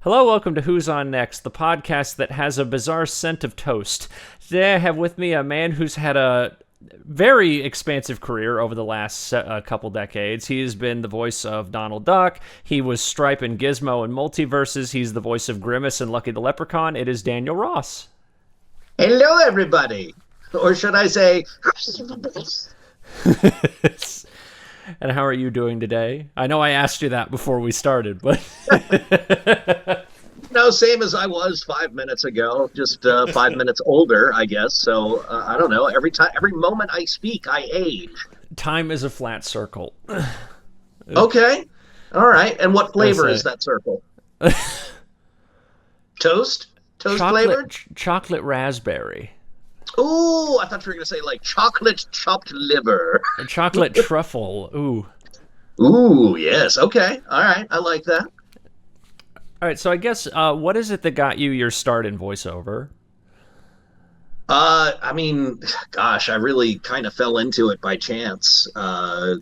Hello, welcome to Who's On Next, the podcast that has a bizarre scent of toast. Today I have with me a man who's had a very expansive career over the last couple decades. He has been the voice of Donald Duck. He was Stripe and Gizmo in Multiversus. He's the voice of Grimace and Lucky the Leprechaun. It is Daniel Ross. Hello, everybody. Or should I say... And how are you doing today? I know I asked you that before we started, but... No, same as I was 5 minutes ago, just 5 minutes older, I guess. So, I don't know. Every moment I speak, I age. Time is a flat circle. Okay. All right. And what flavor is that circle? Toast? Toast flavored? Chocolate raspberry. Ooh, I thought you were going to say like chocolate chopped liver. Chocolate truffle. Ooh. Ooh, yes. Okay. All right. I like that. All right. So I guess what is it that got you your start in voiceover? I mean, gosh, I really kind of fell into it by chance. I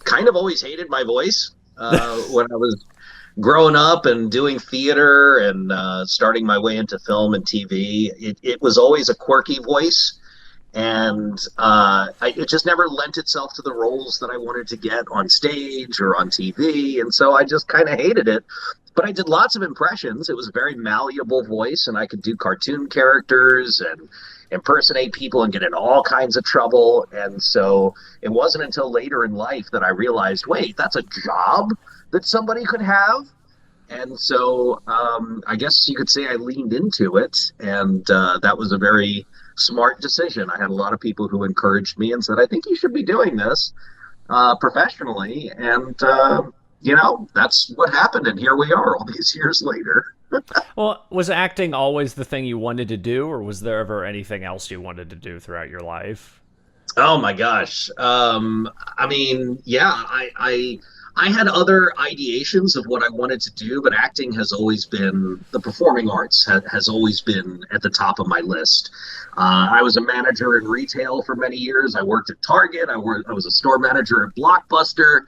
kind of always hated my voice when I was growing up and doing theater and starting my way into film and TV. It was always a quirky voice, and it just never lent itself to the roles that I wanted to get on stage or on TV, and so I just kind of hated it. But I did lots of impressions. It was a very malleable voice, and I could do cartoon characters and impersonate people and get in all kinds of trouble. And so it wasn't until later in life that I realized, wait, that's a job that somebody could have. And so I guess you could say I leaned into it, and that was a very smart decision. I had a lot of people who encouraged me and said, I think you should be doing this professionally. And that's what happened, and here we are all these years later. Well, was acting always the thing you wanted to do, or was there ever anything else you wanted to do throughout your life? Oh my gosh. I mean, yeah, I had other ideations of what I wanted to do, but acting has always been, the performing arts has always been at the top of my list. I was a manager in retail for many years. I worked at Target. I was a store manager at Blockbuster.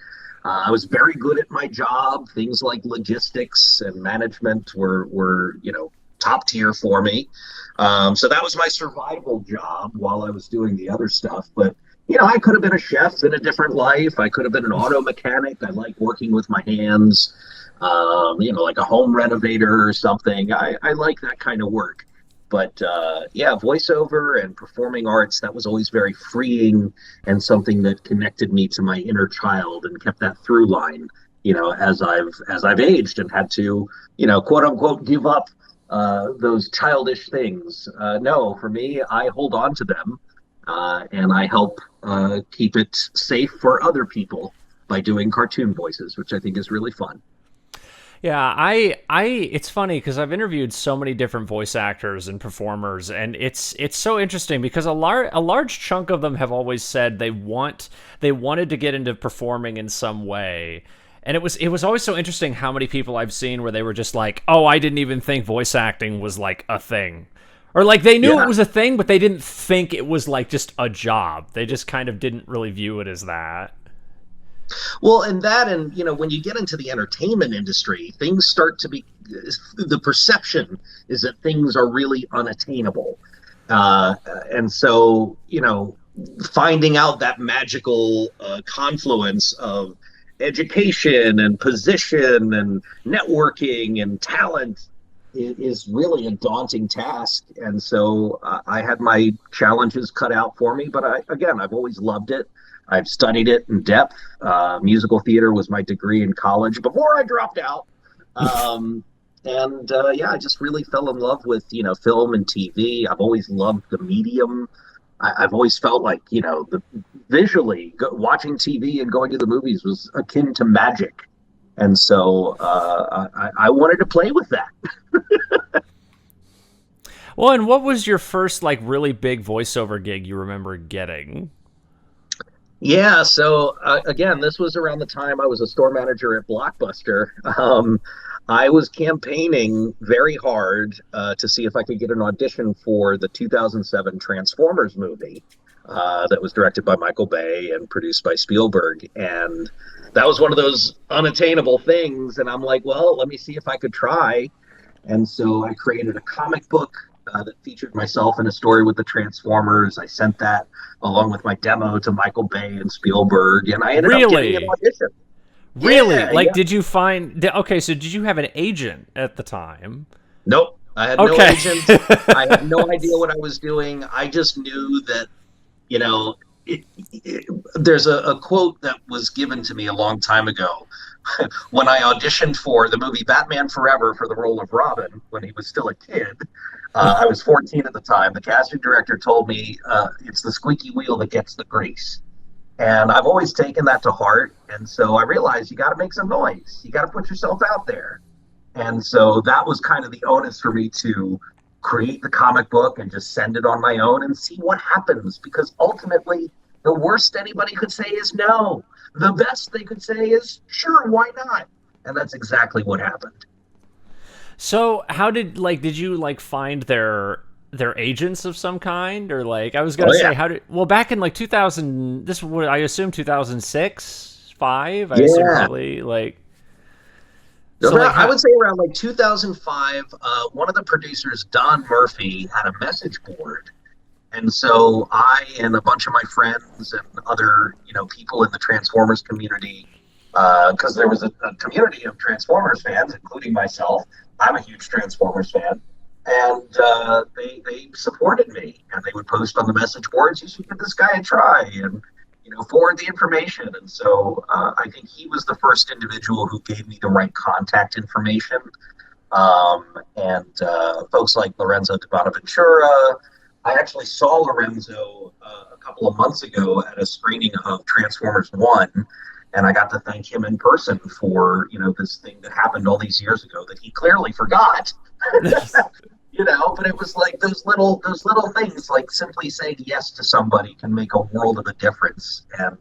I was very good at my job. Things like logistics and management were top tier for me. So that was my survival job while I was doing the other stuff. But, I could have been a chef in a different life. I could have been an auto mechanic. I like working with my hands, like a home renovator or something. I like that kind of work. But voiceover and performing arts, that was always very freeing and something that connected me to my inner child and kept that through line, as I've aged and had to, quote unquote, give up those childish things. No, for me, I hold on to them and I help keep it safe for other people by doing cartoon voices, which I think is really fun. Yeah, it's funny because I've interviewed so many different voice actors and performers, and it's so interesting because a large chunk of them have always said they wanted to get into performing in some way. And it was always so interesting how many people I've seen where they were just like, "Oh, I didn't even think voice acting was like a thing." Or like they knew it was a thing, but they didn't think it was like just a job. They just kind of didn't really view it as that. Well, and when you get into the entertainment industry, things start to be, the perception is that things are really unattainable. And so, finding out that magical confluence of education and position and networking and talent is really a daunting task. And so I had my challenges cut out for me, but I've always loved it. I've studied it in depth. Musical theater was my degree in college before I dropped out. I just really fell in love with, film and TV. I've always loved the medium. I've always felt like, visually watching TV and going to the movies was akin to magic. And so I wanted to play with that. Well, and what was your first like really big voiceover gig you remember getting? Yeah, so again, this was around the time I was a store manager at Blockbuster. I was campaigning very hard to see if I could get an audition for the 2007 Transformers movie. that was directed by Michael Bay and produced by Spielberg. And that was one of those unattainable things. And I'm like, well, let me see if I could try. And so I created a comic book that featured myself in a story with the Transformers. I sent that along with my demo to Michael Bay and Spielberg, and I ended up getting an Really? audition. Really? Yeah, Like, yeah. did you find? Okay, so did you have an agent at the time? Nope. I had no Okay. agent. I had no idea what I was doing. I just knew that, you know, there's a quote that was given to me a long time ago when I auditioned for the movie Batman Forever for the role of Robin when he was still a kid. I was 14 at the time. The casting director told me it's the squeaky wheel that gets the grease. And I've always taken that to heart. And so I realized you got to make some noise. You got to put yourself out there. And so that was kind of the onus for me to create the comic book and just send it on my own and see what happens. Because ultimately, the worst anybody could say is no. The best they could say is, sure, why not? And that's exactly what happened. So how did you like find their agents of some kind, or like I was gonna Oh, say yeah. how did well back in like 2000, this would I assume 2006 5, I assume Yeah. probably like so like I how would say around like 2005, one of the producers, Don Murphy, had a message board. And so I and a bunch of my friends and other, people in the Transformers community, because there was a community of Transformers fans, including myself. I'm a huge Transformers fan. And they supported me, and they would post on the message boards, you should give this guy a try, and forward the information. And so I think he was the first individual who gave me the right contact information. And folks like Lorenzo de Bonaventura. I actually saw Lorenzo a couple of months ago at a screening of Transformers One, and I got to thank him in person for this thing that happened all these years ago that he clearly forgot. But it was like those little things, like simply saying yes to somebody can make a world of a difference. And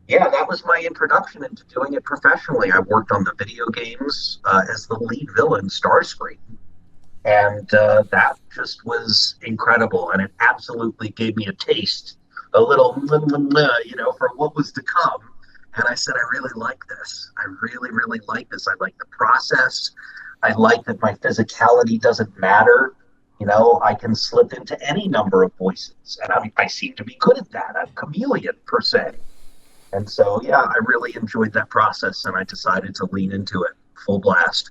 yeah, that was my introduction into doing it professionally. I worked on the video games as the lead villain, Starscream, and that just was incredible. And it absolutely gave me a taste, a little, for what was to come. And I said, I really like this. I really, really like this. I like the process. I like that my physicality doesn't matter. I can slip into any number of voices, and I seem to be good at that. I'm a chameleon per se. And so, yeah, I really enjoyed that process, and I decided to lean into it full blast.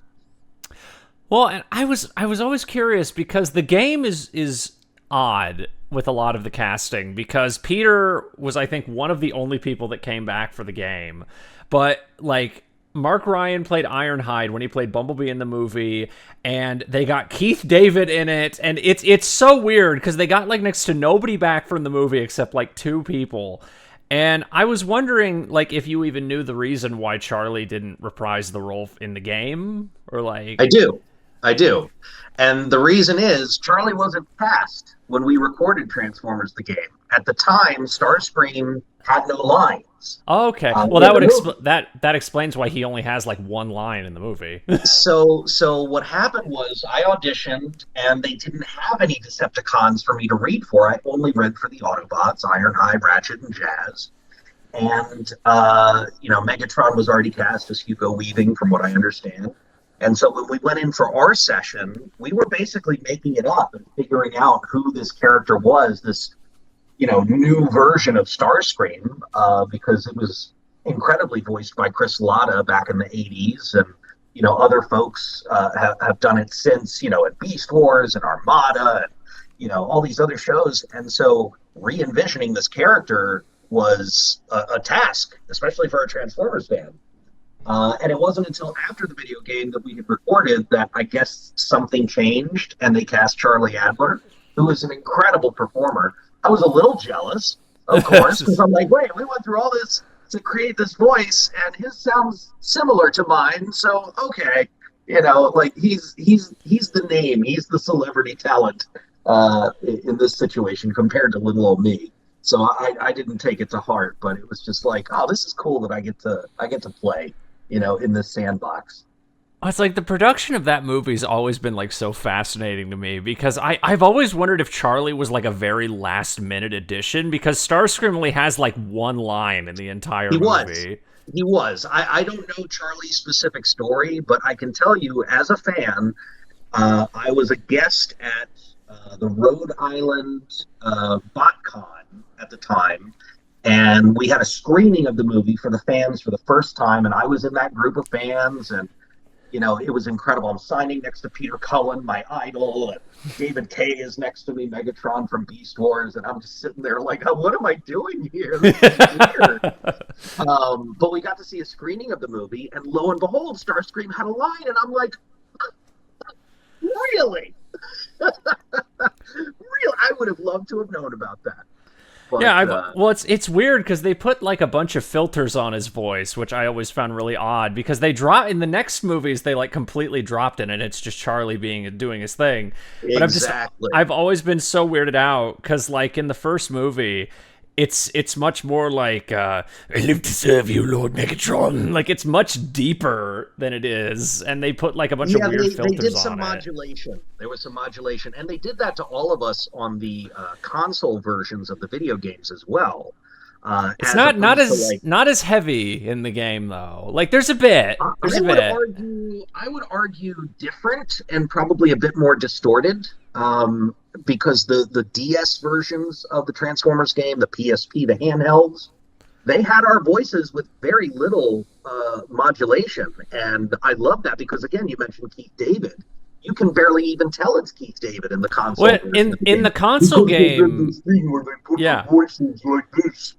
well, and I was always curious because the game is odd with a lot of the casting because Peter was I think one of the only people that came back for the game. But like Mark Ryan played Ironhide when he played Bumblebee in the movie, and they got Keith David in it, and it's so weird because they got like next to nobody back from the movie except like two people. And I was wondering, like, if you even knew the reason why Charlie didn't reprise the role in the game, or I like, do. I do. And the reason is Charlie wasn't cast when we recorded Transformers the game. At the time, Starscream had no lines okay, well in that the would movie. that explains why he only has like one line in the movie. So what happened was I auditioned and they didn't have any Decepticons for me to read for. I only read for the Autobots, Ironhide, Ratchet, and Jazz. And Megatron was already cast as Hugo Weaving, from what I understand. And so when we went in for our session, we were basically making it up and figuring out who this character was, this new version of Starscream, because it was incredibly voiced by Chris Latta back in the 80s. And, other folks have done it since, at Beast Wars and Armada and, all these other shows. And so re-envisioning this character was a task, especially for a Transformers fan. And it wasn't until after the video game that we had recorded that I guess something changed and they cast Charlie Adler, who is an incredible performer. I was a little jealous, of course, because I'm like, wait, we went through all this to create this voice, and his sounds similar to mine. So okay, like he's the name, he's the celebrity talent in this situation compared to little old me. So I didn't take it to heart, but it was just like, oh, this is cool that I get to play, in this sandbox. It's like the production of that movie's always been like so fascinating to me because I've always wondered if Charlie was like a very last minute addition because Starscream only has like one line in the entire He was. movie. He was. I don't know Charlie's specific story, but I can tell you as a fan, I was a guest at the Rhode Island BotCon at the time, and we had a screening of the movie for the fans for the first time, and I was in that group of fans, and it was incredible. I'm signing next to Peter Cullen, my idol, and David Kay is next to me, Megatron from Beast Wars, and I'm just sitting there like, oh, what am I doing here? This is weird. But we got to see a screening of the movie, and lo and behold, Starscream had a line, and I'm like, really? Real? I would have loved to have known about that. But, Yeah, well, it's weird because they put like a bunch of filters on his voice, which I always found really odd because they drop in the next movies they like completely dropped it and it's just Charlie doing his thing. But exactly. I've always been so weirded out because like in the first movie, it's much more like I live to serve you, Lord Megatron. Like it's much deeper than it is, and they put like a bunch of weird filters on it. They did some modulation. There was some modulation, and they did that to all of us on the console versions of the video games as well. It's not as heavy in the game though. Like there's a bit. I would argue different and probably a bit more distorted. Because the DS versions of the Transformers game, the PSP, the handhelds, they had our voices with very little modulation. And I love that because, again, you mentioned Keith David. You can barely even tell it's Keith David in the console. Well, in the console game, where they put voices like this.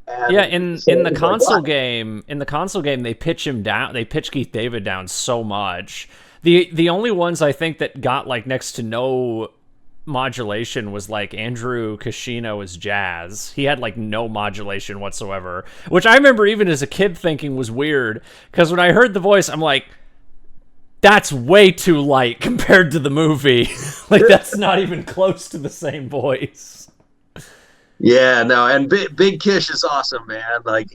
In the console game, they pitch him down. They pitch Keith David down so much. The only ones I think that got like next to no modulation was like Andrew Kashino as Jazz. He had like no modulation whatsoever, which I remember even as a kid thinking was weird because when I heard the voice, I'm like, that's way too light compared to the movie. Like that's not even close to the same voice. Yeah, no, and Big Kish is awesome, man. Like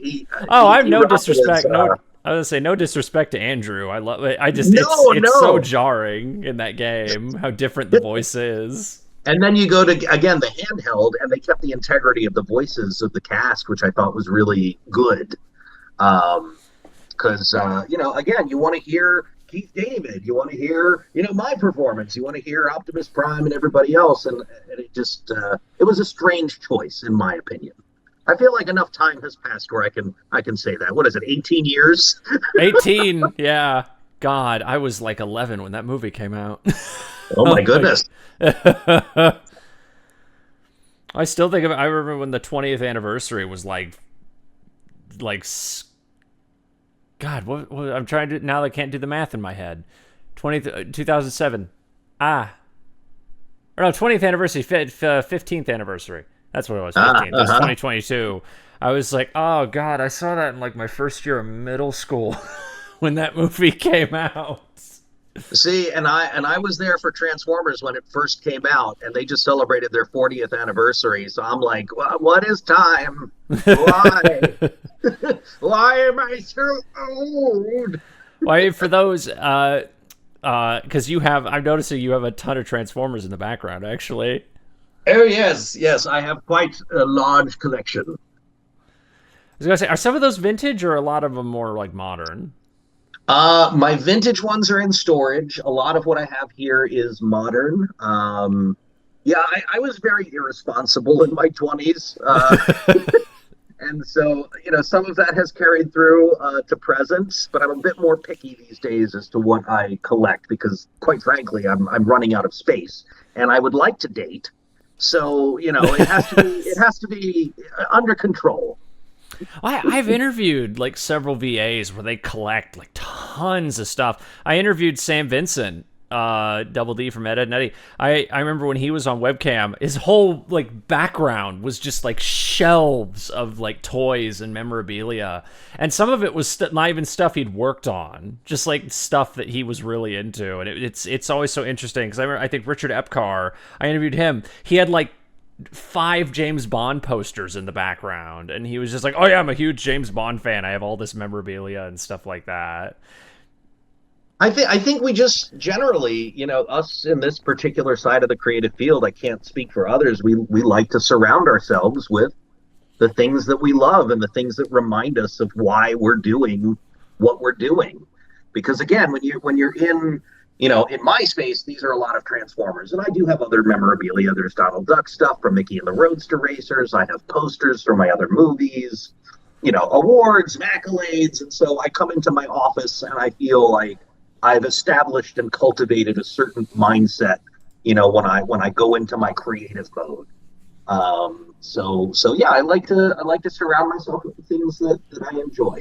I have no disrespect. I was gonna say no disrespect to Andrew. I love it. It's so jarring in that game how different the voice is. And then you go to again the handheld, and they kept the integrity of the voices of the cast, which I thought was really good. Because again, you want to hear Keith David, you want to hear my performance, you want to hear Optimus Prime and everybody else, and it just it was a strange choice in my opinion. I feel like enough time has passed where I can say that. What is it, 18 years? 18, yeah. God, I was like 11 when that movie came out. Oh my goodness. I still think of it. I remember when the 20th anniversary was like God, what I'm trying to, now I can't do the math in my head. 2007. Or no, 20th anniversary, 15th anniversary. That's what it was, 15th. That's 2022. I was like, oh God, I saw that in like my first year of middle school when that movie came out. See, and I was there for Transformers when it first came out, and they just celebrated their 40th anniversary. So I'm like, what is time? Why? Why am I so old? Why, for those, because I'm noticing you have a ton of Transformers in the background, actually. Oh, yes, I have quite a large collection. I was gonna say, are some of those vintage or a lot of them more like modern? My vintage ones are in storage. A lot of what I have here is modern. I was very irresponsible in my 20s. And so, some of that has carried through to present, but I'm a bit more picky these days as to what I collect because, quite frankly, I'm running out of space, and I would like to date. So, it has to be under control. I've interviewed like several VAs where they collect like tons of stuff. I interviewed Sam Vincent, Double D from Ed, Edd n Eddy. I remember when he was on webcam, his whole like background was just like shelves of like toys and memorabilia, and some of it was not even stuff he'd worked on, just like stuff that he was really into. And it's always so interesting because I think Richard Epcar, I interviewed him. He had like 5 James Bond posters in the background, and he was just like, oh yeah, I'm a huge James Bond fan, I have all this memorabilia and stuff like that. I think we just generally, us in this particular side of the creative field, I can't speak for others. We like to surround ourselves with the things that we love and the things that remind us of why we're doing what we're doing. Because again, when you're in my space, these are a lot of Transformers, and I do have other memorabilia. There's Donald Duck stuff from Mickey and the Roadster Racers. I have posters from my other movies, awards, and accolades. And so I come into my office and I feel like I've established and cultivated a certain mindset, when I go into my creative mode. So yeah, I like to surround myself with the things that I enjoy.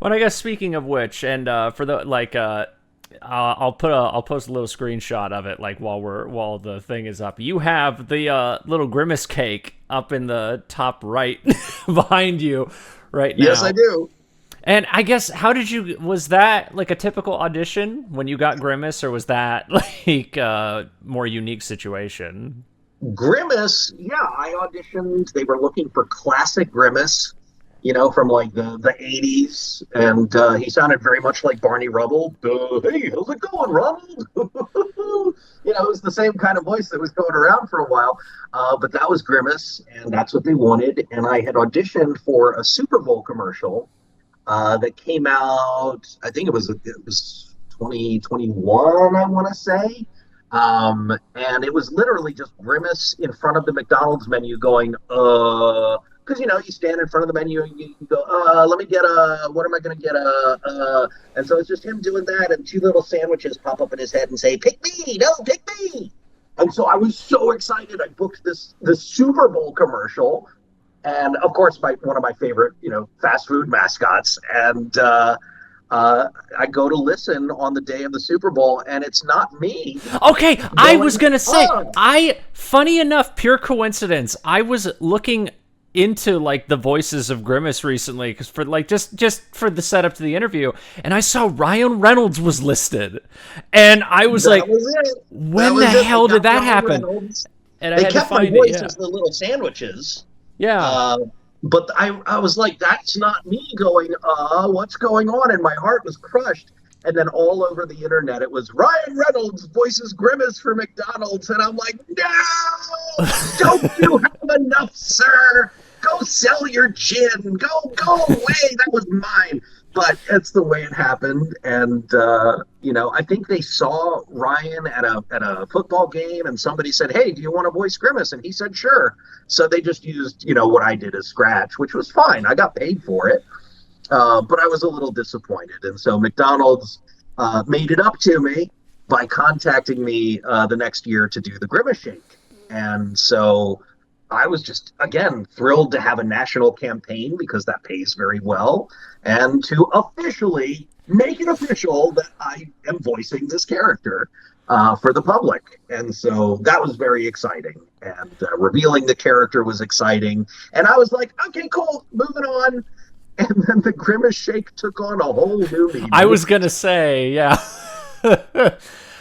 Well, I guess speaking of which, and for the I'll post a little screenshot of it like while the thing is up. You have the little Grimace cake up in the top right behind you right now. Yes, I do. And I guess was that like a typical audition when you got Grimace, or was that like a more unique situation? Grimace, yeah, I auditioned. They were looking for classic Grimace, from like the 80s. And he sounded very much like Barney Rubble. Hey, how's it going, Ronald? It was the same kind of voice that was going around for a while. But that was Grimace, and that's what they wanted. And I had auditioned for a Super Bowl commercial that came out, I think it was 2021, I want to say. And it was literally just Grimace in front of the McDonald's menu going, because you stand in front of the menu and you go, let me get what am I going to get? And so it's just him doing that, and two little sandwiches pop up in his head and say, pick me, no, pick me. And so I was so excited. I booked this Super Bowl commercial, and of course, one of my favorite, fast food mascots. And I go to listen on the day of the Super Bowl, and it's not me. Okay, I was gonna say, funny enough, pure coincidence. I was looking into like the voices of Grimace recently because for like just for the setup to the interview, and I saw Ryan Reynolds was listed, and I was like, when the hell did that happen? And I had to find my voice it. as the little sandwiches. Yeah. But I was like, that's not me going, what's going on? And my heart was crushed. And then all over the internet, it was Ryan Reynolds voices Grimace for McDonald's. And I'm like, no, don't you have enough, sir? Go sell your gin. Go away. That was mine. But it's the way it happened. And, I think they saw Ryan at a football game, and somebody said, hey, do you want to voice Grimace? And he said, sure. So they just used, what I did as scratch, which was fine. I got paid for it. But I was a little disappointed. And so McDonald's made it up to me by contacting me the next year to do the Grimace Shake. And so I was just, again, thrilled to have a national campaign because that pays very well, and to officially make it official that I am voicing this character for the public. And so that was very exciting. And revealing the character was exciting. And I was like, okay, cool, moving on. And then the Grimace Shake took on a whole new meaning. I was going to say, yeah.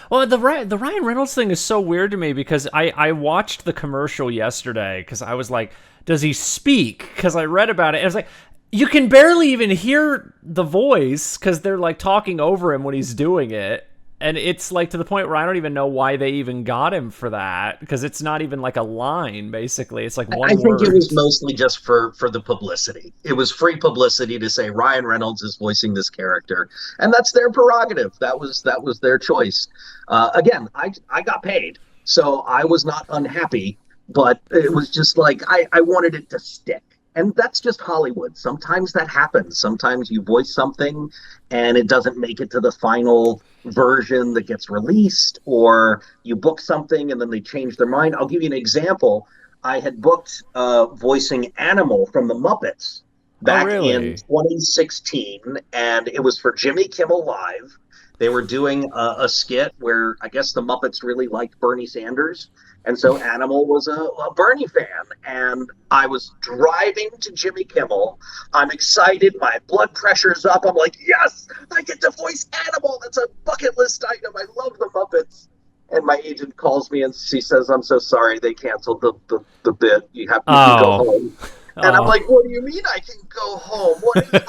Well, the Ryan Reynolds thing is so weird to me because I watched the commercial yesterday because I was like, does he speak? Because I read about it. And I was like, you can barely even hear the voice because they're like talking over him when he's doing it. And it's like to the point where I don't even know why they even got him for that, because it's not even like a line, basically. It's like one I word. think it was mostly just for the publicity. It was free publicity to say Ryan Reynolds is voicing this character, and that's their prerogative. That was their choice. Again, I got paid, so I was not unhappy, but it was just like I wanted it to stick. And that's just Hollywood. Sometimes that happens. Sometimes you voice something and it doesn't make it to the final version that gets released, or you book something and then they change their mind. I'll give you an example. I had booked voicing Animal from the Muppets back in 2016, and it was for Jimmy Kimmel Live. They were doing a skit where I guess the Muppets really liked Bernie Sanders. And so Animal was a Bernie fan. And I was driving to Jimmy Kimmel. I'm excited. My blood pressure's up. I'm like, yes, I get to voice Animal. That's a bucket list item. I love the Muppets. And my agent calls me and she says, I'm so sorry. They canceled the bit. You can go home. And I'm like, what do you mean I can go home?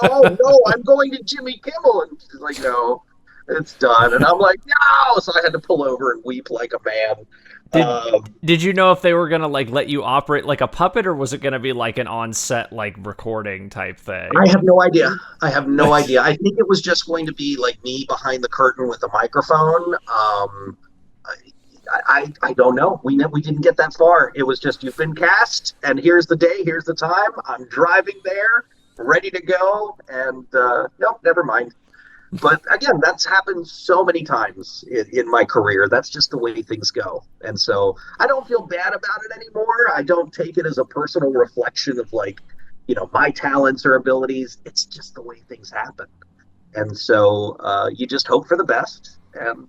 Oh, no, I'm going to Jimmy Kimmel. And she's like, no. It's done. And I'm like, no. So I had to pull over and weep like a man. Did Um, did you know if they were gonna like let you operate like a puppet, or was it gonna be like an on set like recording type I thing? have no idea. I have no idea. I think it was just going to be like me behind the curtain with a microphone. I don't know. We didn't get that far. It was just you've been cast, and here's the day, here's the time. I'm driving there, ready to go, and nope, never mind. But again, that's happened so many times in my career. That's just the way things go, and so I don't feel bad about it anymore. I don't take it as a personal reflection of like, my talents or abilities. It's just the way things happen, and so you just hope for the best and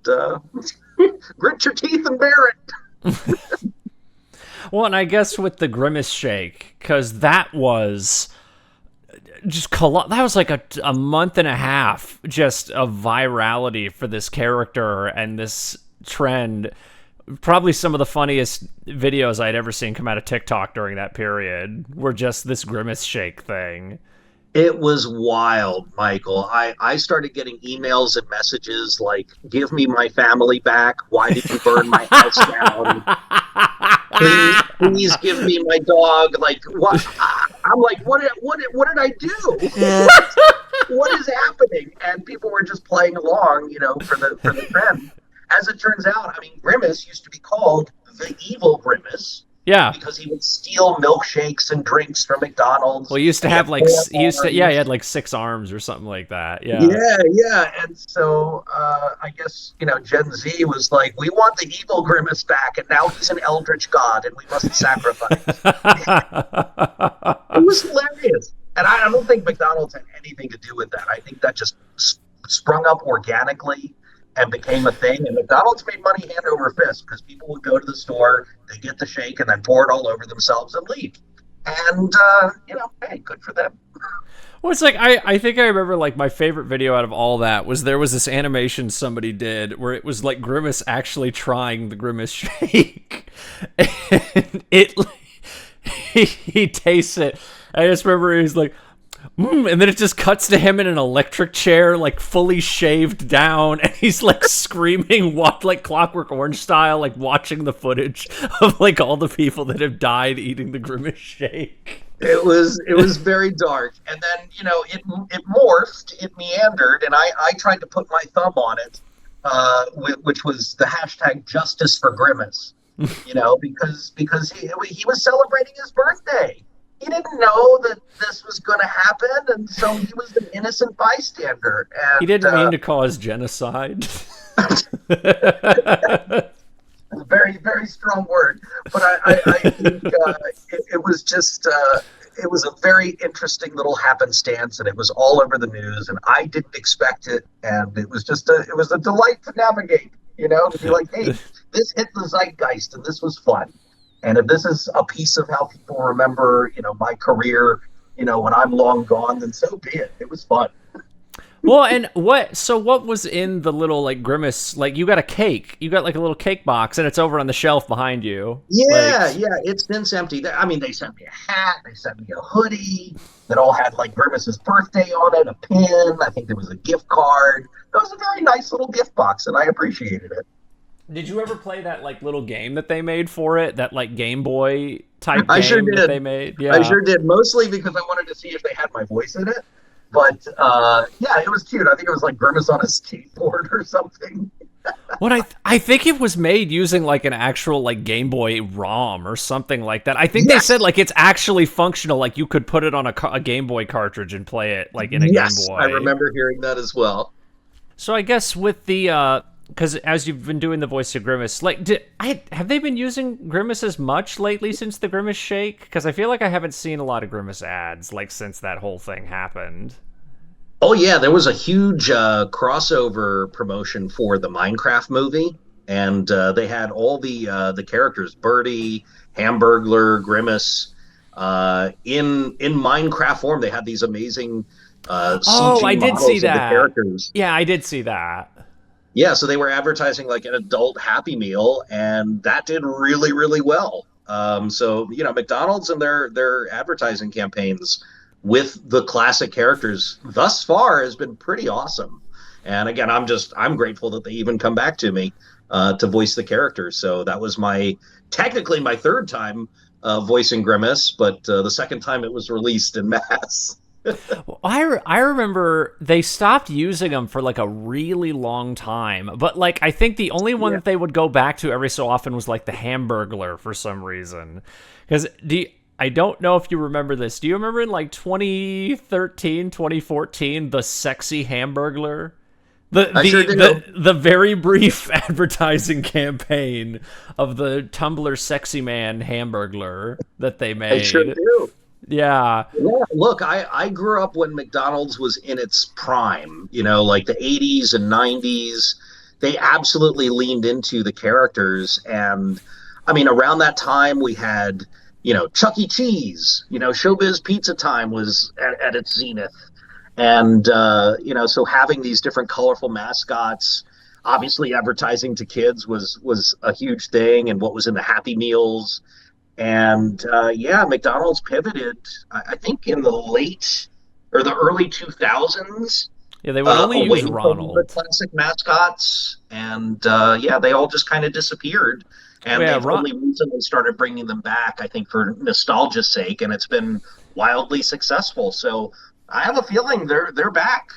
grit your teeth and bear it. Well, and I guess with the Grimace shake, because that was that was like a month and a half just of virality for this character and this trend. Probably some of the funniest videos I'd ever seen come out of TikTok during that period were just this Grimace shake thing. It was wild, Michael. I started getting emails and messages like, give me my family back. Why did you burn my house down? Please give me my dog. Like, what? I'm like, what did I do? What is happening? And people were just playing along, for the trend. As it turns out, I mean, Grimace used to be called the evil Grimace Yeah. because he would steal milkshakes and drinks from McDonald's. Well, he used to He have had like four yeah, he arms. had like 6 arms or something like that. Yeah. Yeah, yeah. And so I guess, Gen Z was like, we want the evil Grimace back, and now he's an eldritch god, and we must sacrifice. It was hilarious. And I don't think McDonald's had anything to do with that. I think that just sprung up organically and became a thing. And McDonald's made money hand over fist because people would go to the store, they get the shake, and then pour it all over themselves and leave. And, hey, good for them. Well, it's like I think I remember like my favorite video out of all that was there was this animation somebody did where it was like Grimace actually trying the Grimace shake, and he tastes it. I just remember he was like, and then it just cuts to him in an electric chair, like fully shaved down, and he's like screaming, what like Clockwork Orange style, like watching the footage of like all the people that have died eating the Grimace shake. It was very dark, and then it morphed, it meandered, and I tried to put my thumb on it, which was the hashtag Justice for Grimace, because he was celebrating his birthday. He didn't know that this was going to happen, and so he was an innocent bystander. He And didn't mean to cause genocide. a very, very strong word, but I think it was just it was a very interesting little happenstance, and it was all over the news, and I didn't expect it, and it was just it was a delight to navigate, to be like, hey, this hit the zeitgeist, and this was fun, and if this is a piece of how people remember, my career, when I'm long gone, then so be it. It was fun. Well, and what was in the little like Grimace, like you got a cake, you got like a little cake box and it's over on the shelf behind you. Yeah, Like, yeah, it's since empty. I mean, they sent me a hat, they sent me a hoodie that all had like Grimace's birthday on it, a pin. I think there was a gift card. It was a very nice little gift box, and I appreciated it. did you ever play that like little game that they made for it? That like Game Boy type I sure game that they did. made? I Yeah. sure did, mostly because I wanted to see if they had my voice in it. But yeah, it was cute. I think it was like Grimace on a skateboard or something. What I think it was made using like an actual like Game Boy ROM or something like that. I think they said Yes, like it's actually functional, like you could put it on a Game Boy cartridge and play it like in a Game yes, I Boy. remember hearing that as well. So I guess with the because as you've been doing the voice of Grimace, like have they been using Grimace as much lately since the Grimace shake? Because I feel like I haven't seen a lot of Grimace ads like since that whole thing happened. Oh yeah, there was a huge crossover promotion for the Minecraft movie, and they had all the characters: Birdie, Hamburglar, Grimace, in Minecraft form. They had these amazing Oh, CG I did see models of the that. characters. Yeah, I did see that. Yeah, so they were advertising like an adult Happy Meal, and that did really, really well. So McDonald's and their advertising campaigns with the classic characters thus far has been pretty awesome. And again, I'm grateful that they even come back to me to voice the characters. So that was my technically my third time voicing Grimace, but the second time it was released in mass. Well, I remember they stopped using them for like a really long time, but like I think the only one Yeah. that they would go back to every so often was like the Hamburglar for some reason. Because I don't know if you remember this. Do you remember in like 2013, 2014, the sexy Hamburglar? I sure do. The very brief advertising campaign of the Tumblr sexy man Hamburglar that they I sure made. do. Yeah. Yeah, look, I grew up when McDonald's was in its prime, you know, like the 80s and 90s. They absolutely leaned into the characters. And I mean, around that time, we had, you know, Chuck E. Cheese, you know, Showbiz Pizza Time was at its zenith. And, you know, so having these different colorful mascots, obviously advertising to kids was a huge thing, and what was in the Happy Meals and yeah, McDonald's pivoted, I think, in the late or the early 2000s Yeah, they would only away use from the Ronald. classic mascots. And yeah, they all just kind of disappeared. And Yeah, they've only recently started bringing them back, I think, for nostalgia's sake. And it's been wildly successful. So I have a feeling they're back.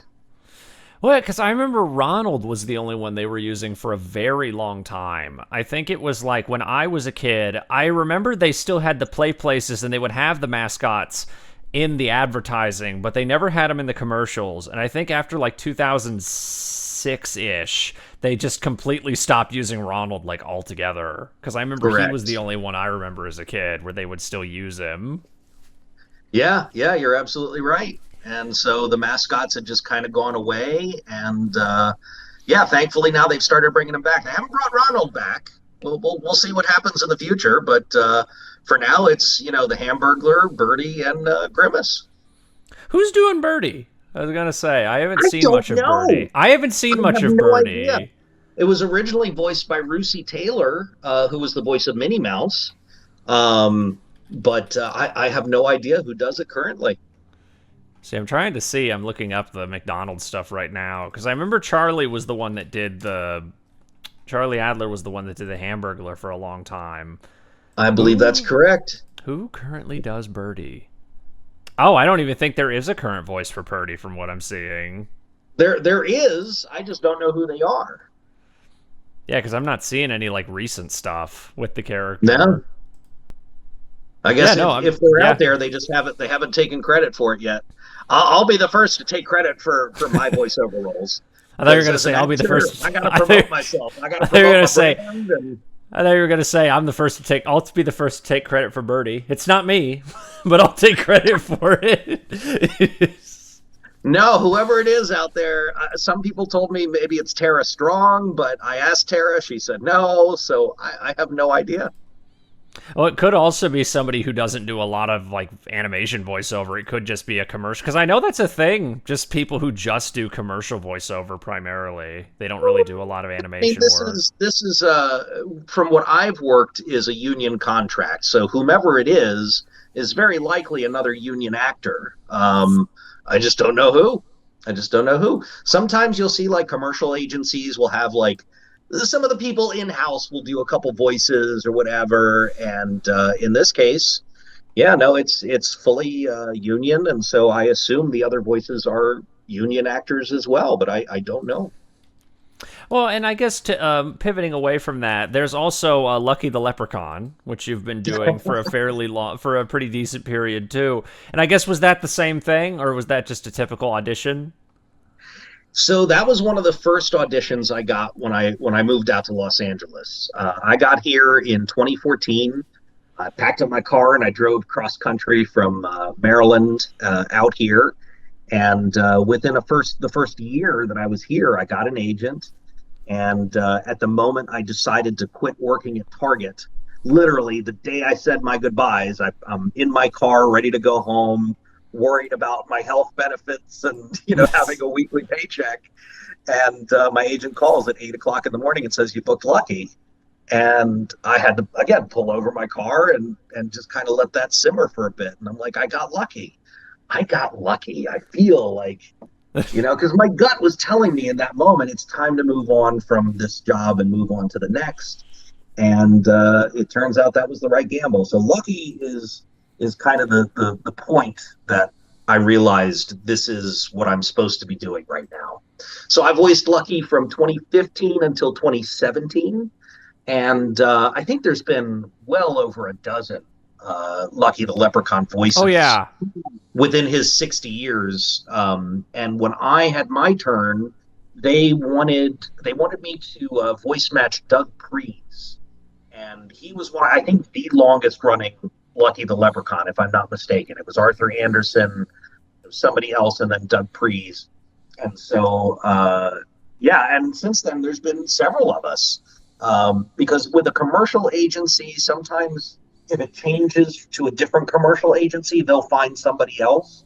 well, because I remember Ronald was the only one they were using for a very long time. I think it was like when I was a kid, I remember they still had the play places and they would have the mascots in the advertising, but they never had them in the commercials. And I think after like 2006 ish, they just completely stopped using Ronald like altogether. Because I remember he was the Correct. only one I remember as a kid where they would still use him. Yeah, yeah, you're absolutely right. And so the mascots had just kind of gone away. And yeah, thankfully now they've started bringing them back. They haven't brought Ronald back. We'll see what happens in the future. But for now, it's, you know, the Hamburglar, Birdie, and Grimace. Who's doing Birdie? I was gonna say I haven't I seen don't much of know. Birdie. I haven't I seen much have of no idea. Birdie. It was originally voiced by Russi Taylor, who was the voice of Minnie Mouse. Um, but I have no idea who does it currently. See, I'm trying to see. I'm looking up the McDonald's stuff right now because I remember Charlie was the one that did the. Charlie Adler was the one that did the Hamburglar for a long time. I believe that's Who correct. who currently does Birdie? Oh, I don't even think there is a current voice for Birdie from what I'm seeing. There is. I just don't know who they are. Yeah, because I'm not seeing any like recent stuff with the No, character. I Yeah, guess no, if they're out yeah. there, they haven't taken credit for it yet. I'll be the first to take credit for my voiceover roles I thought you were because gonna as an say I'll be the actor, first. I got to promote myself. I got I to thought you were promote gonna my say brand. And I thought you were gonna say I'm the first to take. I'll be the first to take credit for Birdie. It's not me, but I'll take credit for it. no, whoever it is out there, some people told me maybe it's Tara Strong, but I asked Tara, she said no, so I have no idea. Well, it could also be somebody who doesn't do a lot of like animation voiceover. It could just be a commercial because I know that's a thing. Just people who just do commercial voiceover primarily. They don't really do a lot of I mean, animation work. this is from what I've worked is a union contract. So whomever it is very likely another union actor. I just don't know who. I just don't know who. Sometimes you'll see like commercial agencies will have like some of the people in house will do a couple voices or whatever. And in this case, yeah, no, it's fully union, and so I assume the other voices are union actors as well. But I don't know. Well, and I guess to pivoting away from that, there's also Lucky the Leprechaun, which you've been doing for a fairly long, for a pretty decent period too. And I guess was that the same thing, or was that just a typical audition? So that was one of the first auditions I got when I moved out to Los Angeles. I got here in 2014. I packed up my car and I drove cross country from Maryland out here. And within the first year that I was here, I got an agent. And at the moment I decided to quit working at Target, literally the day I said my goodbyes, I'm in my car ready to go home, worried about my health benefits and having a weekly paycheck. And my agent calls at 8 o'clock in the morning and says, "You booked Lucky." And I had to again pull over my car and just kind of let that simmer for a bit. And I'm like, I got lucky. I got lucky. I feel like Because my gut was telling me in that moment it's time to move on from this job and move on to the next. And it turns out that was the right gamble. So Lucky is kind of the point that I realized this is what I'm supposed to be doing right now. So I voiced Lucky from 2015 until 2017, and I think there's been well over a dozen Lucky the Leprechaun Oh voices yeah. within his 60 years. And when I had my turn, they wanted me to voice match Doug Prees, and he was one, I think, the longest running Lucky the Leprechaun, if I'm not mistaken. It was Arthur Anderson, somebody else, and then Doug Prees. And so, yeah, and since then, there's been several of us. Because with a commercial agency, sometimes if it changes to a different commercial agency, they'll find somebody else.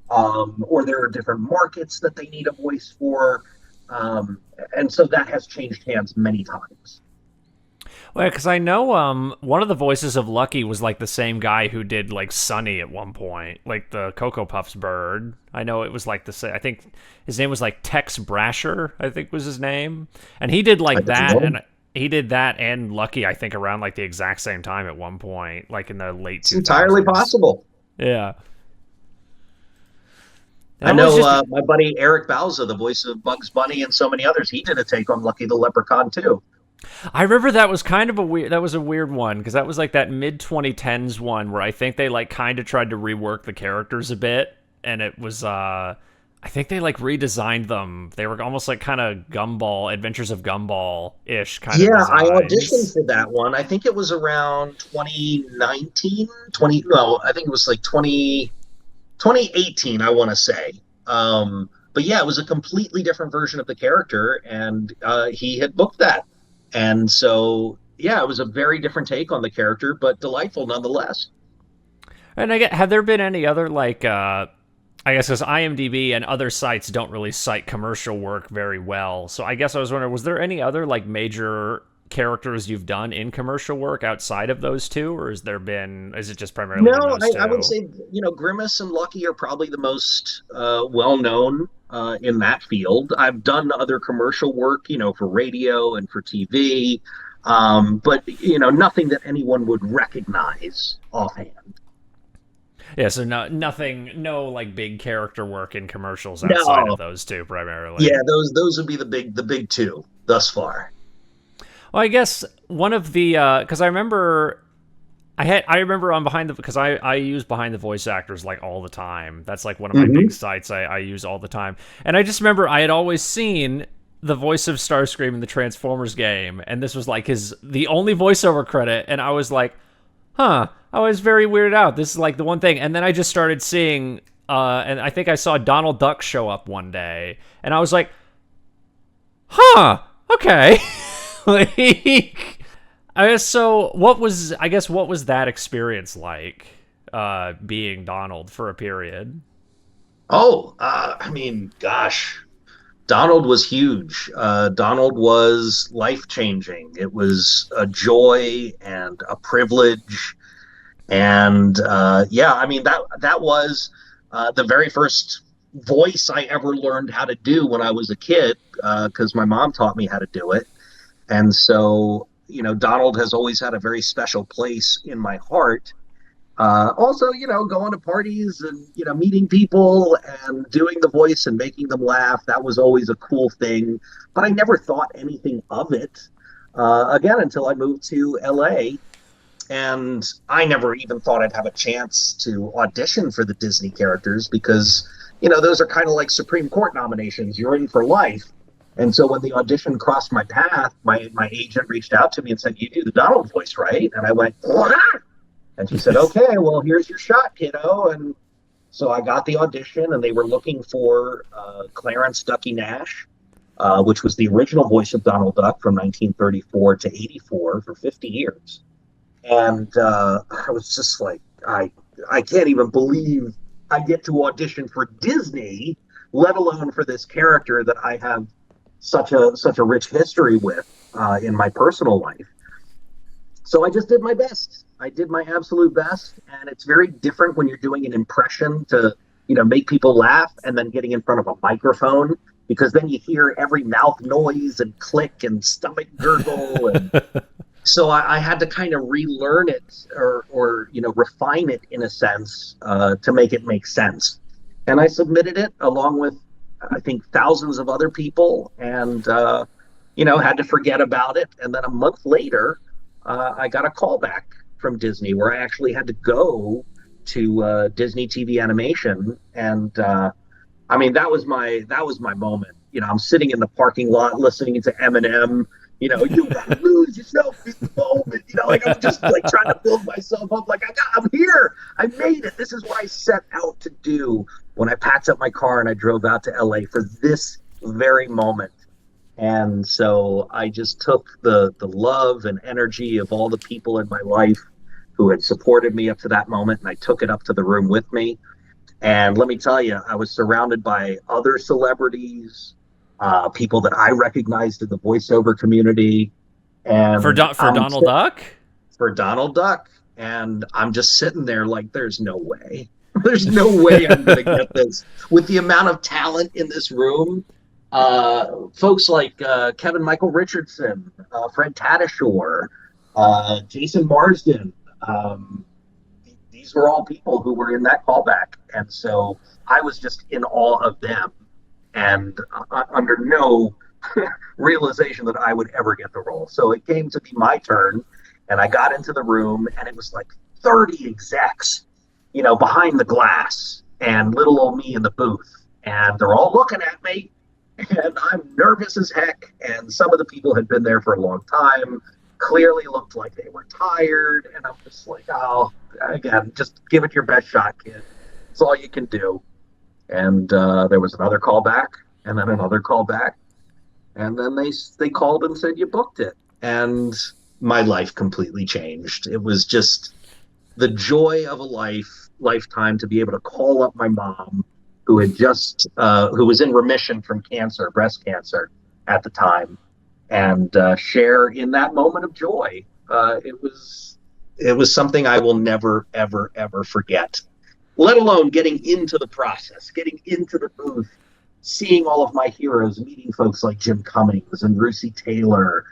Or there are different markets that they need a voice for. And so that has changed hands many times. Well, because I know one of the voices of Lucky was like the same guy who did like Sunny at one point, like the Cocoa Puffs bird. I know it was like the same. I think his name was like Tex Brasher, I think was his name, and he did I like don't that, know. and he did that and Lucky, I think, around like the exact same time at one point, like in the late It's entirely 2000s. possible. Yeah, I that was know just. my buddy Eric Bauza, the voice of Bugs Bunny and so many others, he did a take on Lucky the Leprechaun too. I remember that was kind of a weird. That was a weird one because that was like that mid 2010s one where I think they like kind of tried to rework the characters a bit, and it was. I think they like redesigned them. They were almost like kind of Gumball, Adventures of Gumball ish kind of Yeah, I auditioned designs. for that one. I think it was around 2019, 20, no, I think it was like 2018, I want to say. But yeah, it was a completely different version of the character, and he had booked that. And so, yeah, it was a very different take on the character, but delightful nonetheless. And I get, have there been any other like I guess because IMDb and other sites don't really cite commercial work very well. So I guess I was wondering, was there any other like major characters you've done in commercial work outside of those two, or is it just primarily been No, those I would two? say, Grimace and Lucky are probably the most well known in that field. I've done other commercial work, for radio and for TV, but, nothing that anyone would recognize offhand. Yeah, so nothing, no like big character work in commercials outside of No, those two primarily. yeah, those would be the big two thus far. Well, I guess one of the because I remember on behind the because I use behind the voice actors like all the time. That's like one of my big Hmm. sites I use all the time. And I just remember I had always seen the voice of Starscream in the Transformers game, and this was like the only voiceover credit, and I was like, huh. I was very weirded out. This is like the one thing. And then I just started seeing and I think I saw Donald Duck show up one day, and I was like, huh, okay. Like, what was that experience like, being Donald for a period? Oh, I mean, gosh, Donald was huge. Donald was life changing. It was a joy and a privilege. And yeah, I mean that was the very first voice I ever learned how to do when I was a kid, because my mom taught me how to do it. And so, Donald has always had a very special place in my heart. Also, going to parties and, meeting people and doing the voice and making them laugh. That was always a cool thing. But I never thought anything of it, again, until I moved to LA. And I never even thought I'd have a chance to audition for the Disney characters because, those are kind of like Supreme Court nominations. You're in for life. And so when the audition crossed my path, my agent reached out to me and said, "You do the Donald voice, right?" And I went, "What?" And she said, "Okay, well, here's your shot, kiddo." And so I got the audition, and they were looking for Clarence Ducky Nash, which was the original voice of Donald Duck from 1934 to 84 for 50 years. And I was just like, I can't even believe I get to audition for Disney, let alone for this character that I have such a rich history with in my personal life. So I just did my best. I did my absolute best, and it's very different when you're doing an impression to make people laugh, and then getting in front of a microphone, because then you hear every mouth noise and click and stomach gurgle. And so I had to kind of relearn it, or refine it in a sense, to make it make sense. And I submitted it along with, I think, thousands of other people, and had to forget about it. And then a month later, I got a call back from Disney, where I actually had to go to Disney TV Animation, and that was my moment. I'm sitting in the parking lot listening to Eminem. You gotta lose yourself in the moment. Like, I'm just like trying to build myself up. Like, I'm here. I made it. This is what I set out to do when I packed up my car and I drove out to LA for this very moment. And so I just took the love and energy of all the people in my life who had supported me up to that moment, and I took it up to the room with me. And let me tell you, I was surrounded by other celebrities, people that I recognized in the voiceover community, and For Donald Duck? for Donald Duck. And I'm just sitting there like, there's no way. There's no way I'm going to get this. With the amount of talent in this room, folks like Kevin Michael Richardson, Fred Tatasciore, Jason Marsden. These were all people who were in that callback. And so I was just in awe of them, and under no realization that I would ever get the role. So it came to be my turn, and I got into the room, and it was like 30 execs, behind the glass, and little old me in the booth. And they're all looking at me, and I'm nervous as heck. And some of the people had been there for a long time, clearly looked like they were tired. And I'm just like, oh, again, just give it your best shot, kid. It's all you can do. And there was another call back, and then another call back. And then they called and said, you booked it. And my life completely changed. It was just the joy of a lifetime to be able to call up my mom, who was in remission from cancer, breast cancer at the time, and share in that moment of joy. It was something I will never, ever, ever forget, let alone getting into the process, getting into the booth, seeing all of my heroes, meeting folks like Jim Cummings and Russi Taylor,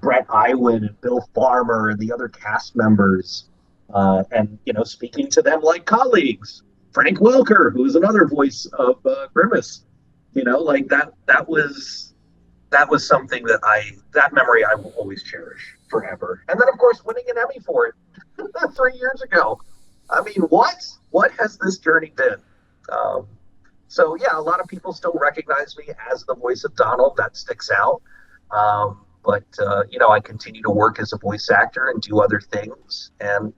Brett Iwan and Bill Farmer and the other cast members, and speaking to them like colleagues. Frank Welker, who is another voice of Grimace, like that was something that memory I will always cherish forever. And then, of course, winning an Emmy for it 3 years ago. I mean, what has this journey been? So yeah, a lot of people still recognize me as the voice of Donald. That sticks out. But I continue to work as a voice actor and do other things, and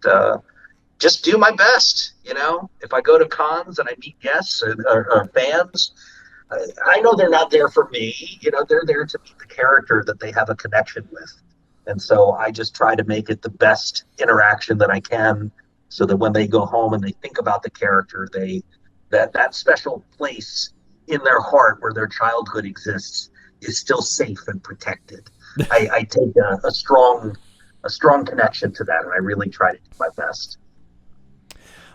just do my best. If I go to cons and I meet guests or fans, I know they're not there for me. They're there to meet the character that they have a connection with. And so I just try to make it the best interaction that I can, so that when they go home and they think about the character, that special place in their heart where their childhood exists is still safe and protected. I take a strong connection to that, and I really try to do my best.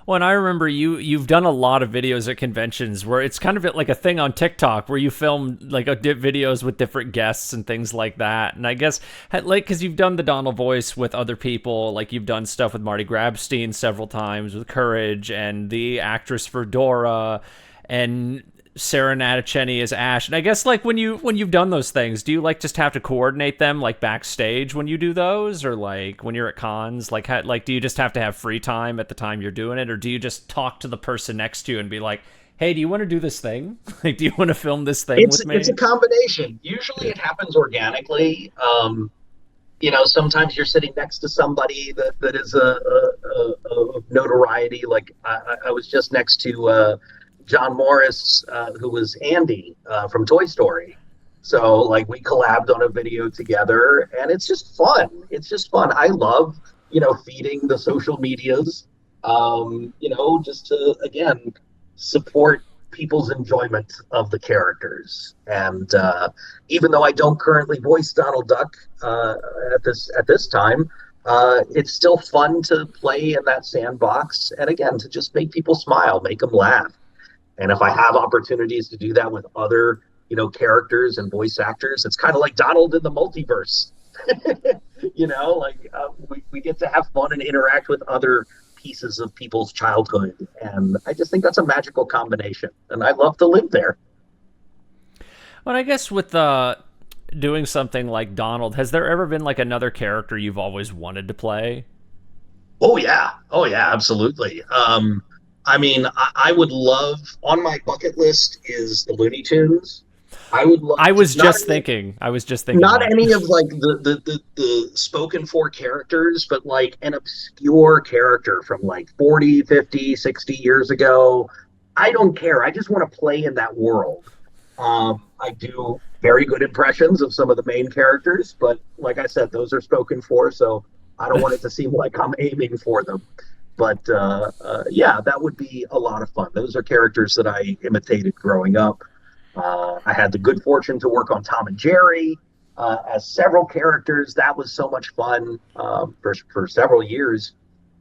Well, and I remember you've done a lot of videos at conventions where it's kind of like a thing on TikTok where you film like videos with different guests and things like that. And I guess because you've done the Donald voice with other people, like you've done stuff with Marty Grabstein several times with Courage, and the actress for Dora, and Sarah Natacheni as Ash. And I guess like when you've done those things, do you like just have to coordinate them like backstage when you do those, or like when you're at cons, like do you just have to have free time at the time you're doing it, or do you just talk to the person next to you and be like, hey, do you want to do this thing? Like, do you want to film this thing with me? It's a combination. Usually it happens organically. Sometimes you're sitting next to somebody that is a notoriety. Like I was just next to John Morris, who was Andy from Toy Story. So like we collabed on a video together, and it's just fun. I love, feeding the social medias, just to, again, support people's enjoyment of the characters. And even though I don't currently voice Donald Duck at this time, it's still fun to play in that sandbox. And again, to just make people smile, make them laugh. And if I have opportunities to do that with other, characters and voice actors, it's kind of like Donald in the multiverse. We get to have fun and interact with other pieces of people's childhood. And I just think that's a magical combination. And I love to live there. Well, I guess with doing something like Donald, has there ever been like another character you've always wanted to play? Oh yeah. Oh yeah, absolutely. I mean, I would love, on my bucket list is the Looney Tunes. I would love I to, was just thinking. I was just thinking not that. any of like the spoken for characters, but like an obscure character from like 40, 50, 60 years ago. I don't care. I just want to play in that world. I do very good impressions of some of the main characters, but like I said, those are spoken for, so I don't want it to seem like I'm aiming for them. But yeah, that would be a lot of fun. Those are characters that I imitated growing up. I had the good fortune to work on Tom and Jerry as several characters. That was so much fun for several years.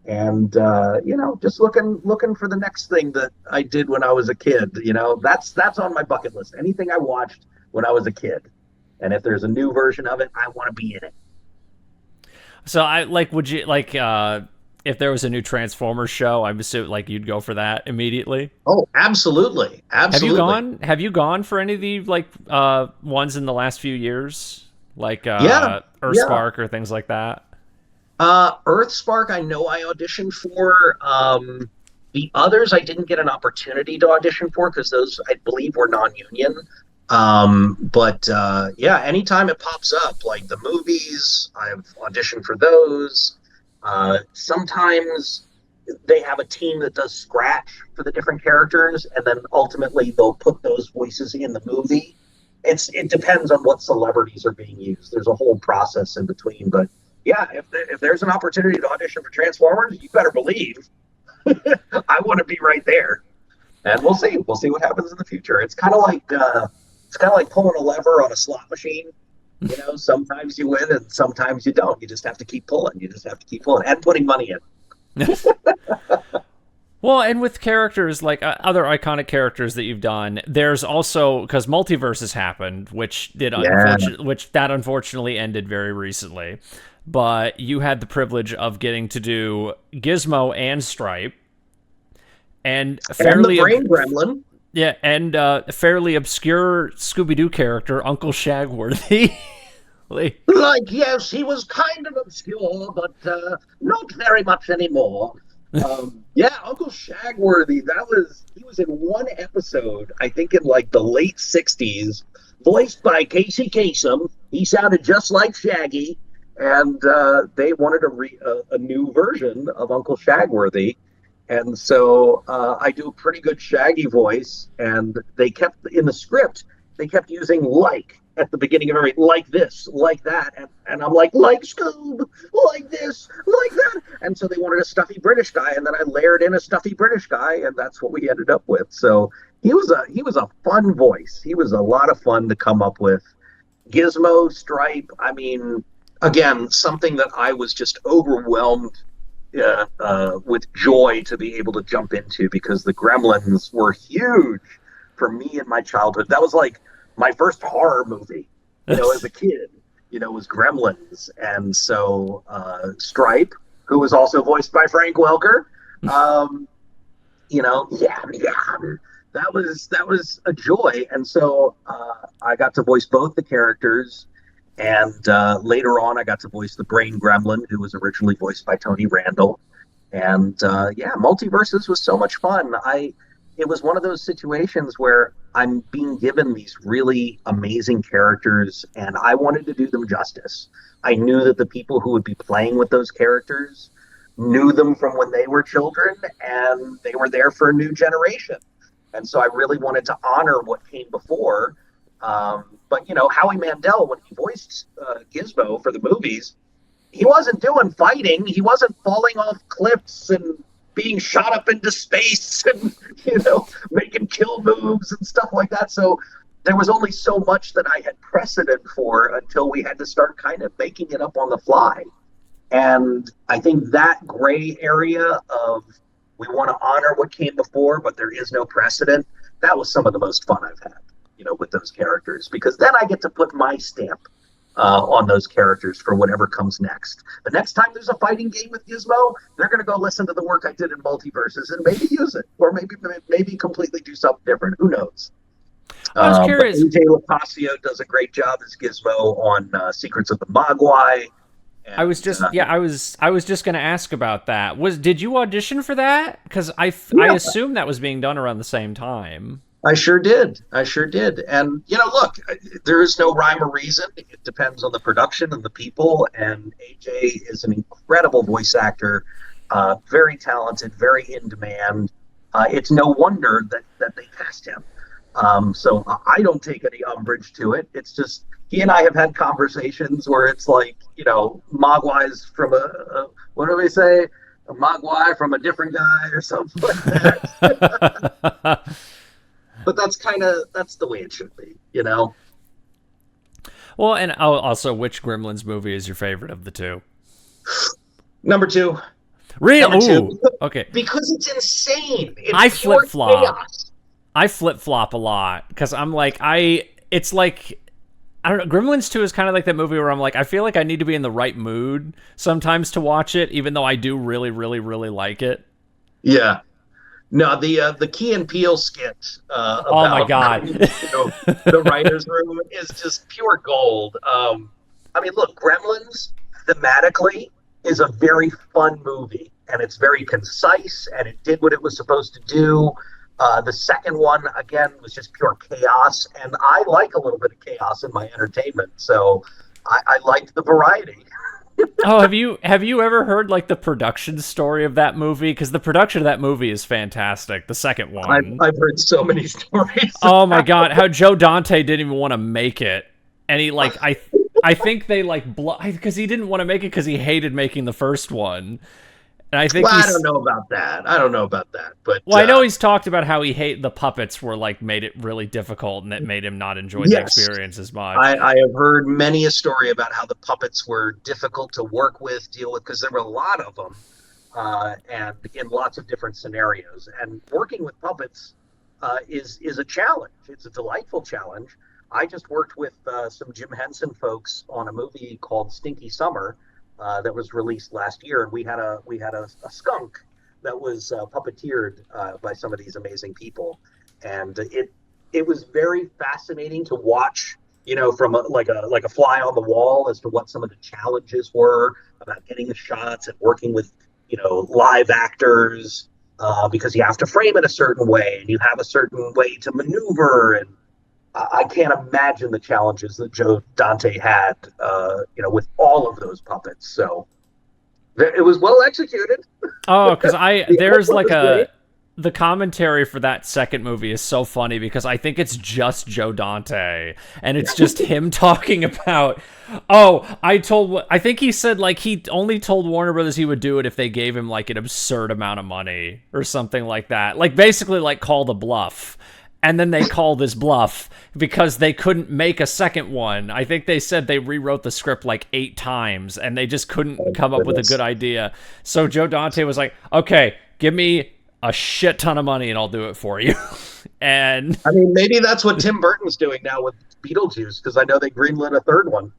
And just looking for the next thing that I did when I was a kid. That's on my bucket list. Anything I watched when I was a kid, and if there's a new version of it, I want to be in it. So I like. Would you like if there was a new Transformers show? I'm assuming like you'd go for that immediately. Oh, absolutely, absolutely. Have you gone for any of the like ones in the last few years, like Yeah, yeah. Earthspark or things like that? Earthspark, I know I auditioned for. The others, I didn't get an opportunity to audition for because those, I believe, were non-union. But yeah, anytime it pops up, like the movies, I've auditioned for those. Sometimes they have a team that does scratch for the different characters, and then ultimately they'll put those voices in the movie. It depends on what celebrities are being used. There's a whole process in between, but yeah, if there's an opportunity to audition for Transformers, you better believe I want to be right there. And we'll see. We'll see what happens in the future. It's kind of like pulling a lever on a slot machine. Sometimes you win and sometimes you don't. You just have to keep pulling. You just have to keep pulling and putting money in. Well, and with characters like other iconic characters that you've done, there's also because Multiversus happened, Yeah. which that unfortunately ended very recently. But you had the privilege of getting to do Gizmo and Stripe, and And the fairly brain gremlin. yeah, and fairly obscure Scooby Doo character Uncle Shagworthy. Like, Like, yes, he was kind of obscure, but not very much anymore. Yeah, Uncle Shagworthy, he was in one episode, I think in like the late 60s, voiced by Casey Kasem. He sounded just like Shaggy, and they wanted a new version of Uncle Shagworthy. And so I do a pretty good Shaggy voice, and they kept in the script, they kept using like at the beginning of every like this, like that, and I'm like Scoob, like this, like that. And so they wanted a stuffy British guy, and then I layered in a stuffy British guy, and that's what we ended up with. So he was a fun voice. He was a lot of fun to come up with. Gizmo, Stripe, I mean, again, something that I was just overwhelmed with joy to be able to jump into because the Gremlins were huge for me in my childhood. That was like my first horror movie, as a kid, was Gremlins. And so Stripe, who was also voiced by Frank Welker, yeah, that was a joy. And so I got to voice both the characters. And later on, I got to voice the Brain Gremlin, who was originally voiced by Tony Randall. And yeah, Multiversus was so much fun. It was one of those situations where I'm being given these really amazing characters, and I wanted to do them justice. I knew that the people who would be playing with those characters knew them from when they were children, and they were there for a new generation. And so I really wanted to honor what came before. But Howie Mandel, when he voiced Gizmo for the movies, he wasn't doing fighting. He wasn't falling off cliffs and being shot up into space and making kill moves and stuff like that. So there was only so much that I had precedent for until we had to start kind of making it up on the fly. And I think that gray area of we want to honor what came before, but there is no precedent. that was some of the most fun I've had, with those characters, because then I get to put my stamp on those characters for whatever comes next. The next time there's a fighting game with Gizmo, they're going to go listen to the work I did in Multiversus and maybe use it, or maybe completely do something different. Who knows? I was But curious. AJ Lopasio does a great job as Gizmo on Secrets of the Mogwai. I was And just yeah, I was just going to ask about that. Did you audition for that? Because I yeah, assume that was being done around the same time. I sure did. I sure did. And, look, there is no rhyme or reason. It depends on the production and the people. And AJ is an incredible voice actor, very talented, very in demand. It's no wonder that they cast him. So I don't take any umbrage to it. It's just he and I have had conversations where it's like, Mogwai's from what do they say? A Mogwai from a different guy or something like that. But that's the way it should be. Well, and also, which Gremlins movie is your favorite of the two? Number two. Real? Number two. Ooh, okay. Because it's insane. I It's pure flip flop. chaos. I flip flop a lot because I'm like it's like I don't know. Gremlins 2 is kind of like that movie where I'm like I feel like I need to be in the right mood sometimes to watch it, even though I do really, really, really like it. Yeah. No, the Key and Peele skit Oh my about god. the writers' room is just pure gold. I mean, look, Gremlins thematically is a very fun movie, and it's very concise, and it did what it was supposed to do. The second one, again, was just pure chaos, and I like a little bit of chaos in my entertainment, so I liked the variety. Oh, have you ever heard like the production story of that movie? Because the production of that movie is fantastic. The second one. I've heard so many stories. Oh my god, how Joe Dante didn't even want to make it, and he like I think they like because he didn't want to make it because he hated making the first one, and I think Well, I don't know about that. But well, I know he's talked about how he hate the puppets were like made it really difficult and it made him not enjoy the yes, experience as much. I have heard many a story about how the puppets were difficult to work with, deal with, because there were a lot of them, and in lots of different scenarios. And working with puppets is a challenge. It's a delightful challenge. I just worked with some Jim Henson folks on a movie called Stinky Summer that was released last year, and we had a skunk that was puppeteered by some of these amazing people, and it was very fascinating to watch. From like a fly on the wall as to what some of the challenges were about getting the shots and working with live actors because you have to frame it a certain way and you have a certain way to maneuver, and I can't imagine the challenges that Joe Dante had, with all of those puppets. So it was well executed. Oh, because there's like great. the commentary for that second movie is so funny because I think it's just Joe Dante and it's just him talking about, I think he said like he only told Warner Brothers he would do it if they gave him like an absurd amount of money or something like that. Like basically like call the bluff. And then they called his bluff because they couldn't make a second one. I think they said they rewrote the script like 8 times and they just couldn't come up with a good idea. So Joe Dante was like, okay, give me a shit ton of money and I'll do it for you. And I mean, maybe that's what Tim Burton's doing now with Beetlejuice, because I know they greenlit a third one.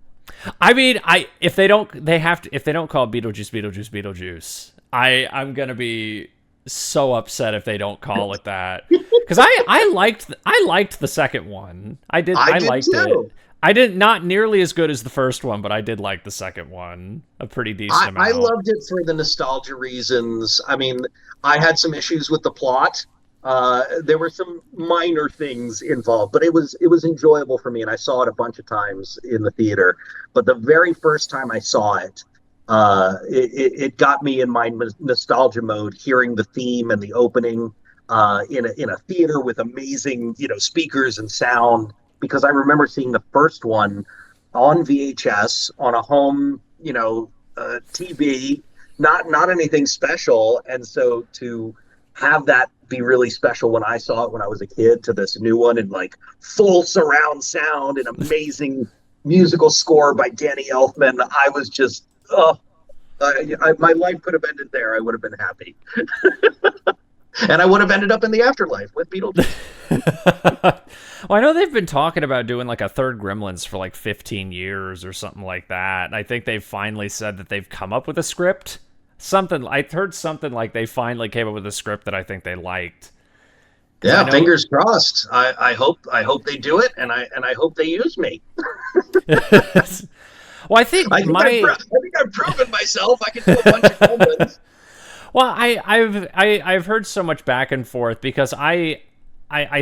I mean, if they don't call Beetlejuice, I'm going to be so upset if they don't call it that. Because I liked the second one. I liked too. it. I did not nearly as good as the first one, but I did like the second one a pretty decent amount. I loved it for the nostalgia reasons. I mean, I had some issues with the plot. There were some minor things involved, but it was enjoyable for me, and I saw it a bunch of times in the theater. But the very first time I saw it, it got me in my nostalgia mode, hearing the theme and the opening in a theater with amazing speakers and sound, because I remember seeing the first one on VHS on a home TV, not anything special, and so to have that be really special when I saw it when I was a kid to this new one in like full surround sound and amazing musical score by Danny Elfman, I was just my life could have ended there. I would have been happy. And I would have ended up in the afterlife with Beetlejuice. Well, I know they've been talking about doing like a third Gremlins for like 15 years or something like that. And I think they've finally said that they've come up with a script. Something I heard something like they finally came up with a script that I think they liked. Because I Yeah, know. fingers crossed. I hope they do it, and I hope they use me. Well, I think I think I've proven myself. I can do a bunch of Gremlins. Well, I've heard so much back and forth because I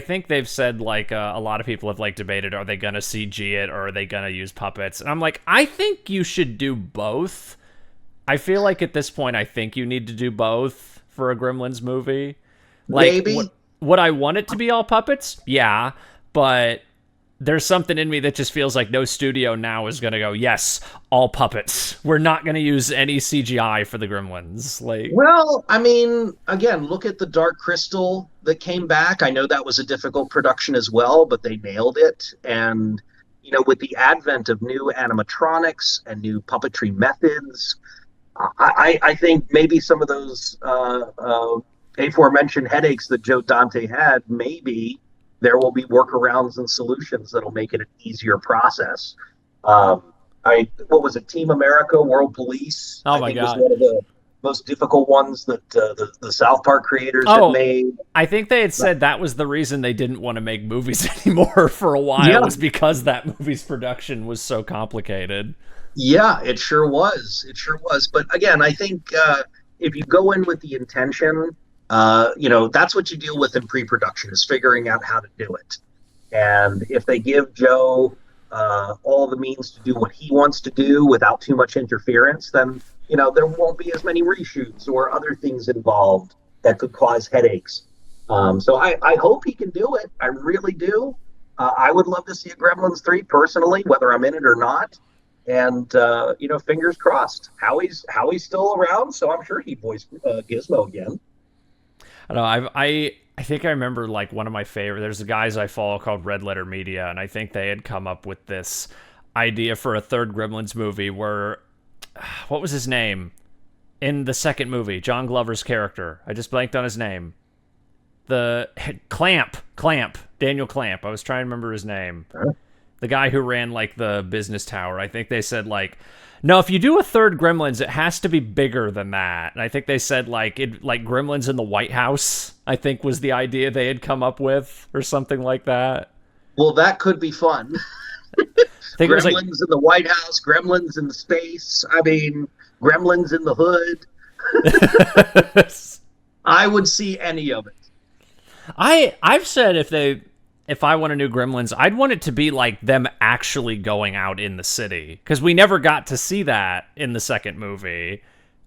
think they've said like a lot of people have like debated, are they gonna CG it or are they gonna use puppets? And I'm like, I think you should do both. I feel like at this point, I think you need to do both for a Gremlins movie. Like, Maybe. would I want it to be all puppets? Yeah, but there's something in me that just feels like no studio now is gonna go, yes, all puppets. We're not gonna use any CGI for the Gremlins. Like, Well, I mean, again, look at the Dark Crystal that came back. I know that was a difficult production as well, but they nailed it. And with the advent of new animatronics and new puppetry methods, I think maybe some of those aforementioned headaches that Joe Dante had, maybe there will be workarounds and solutions that'll make it an easier process. What was it? Team America, World Police, oh I my think was god. one of the most difficult ones that the South Park creators had Oh, made. I think they had said that was the reason they didn't want to make movies anymore for a while, Yeah, was because that movie's production was so complicated. yeah, it sure was. It sure was. But again, I think if you go in with the intention, that's what you deal with in pre-production is figuring out how to do it. And if they give Joe all the means to do what he wants to do without too much interference, then there won't be as many reshoots or other things involved that could cause headaches. So I hope he can do it. I really do. I would love to see a Gremlins 3 personally, whether I'm in it or not. And fingers crossed. Howie's still around, so I'm sure he voiced Gizmo again. I don't know. I think I remember like one of my favorite. There's the guys I follow called Red Letter Media, and I think they had come up with this idea for a third Gremlins movie where, what was his name in the second movie? John Glover's character. I just blanked on his name. The Clamp, Daniel Clamp. I was trying to remember his name. The guy who ran like the business tower. I think they said like, no, if you do a third Gremlins, it has to be bigger than that. And I think they said like Gremlins in the White House, I think was the idea they had come up with or something like that. Well, that could be fun. I think it was like Gremlins in the White House, Gremlins in space. I mean, Gremlins in the hood. I would see any of it. I've said if I want a new Gremlins, I'd want it to be like them actually going out in the city, because we never got to see that in the second movie.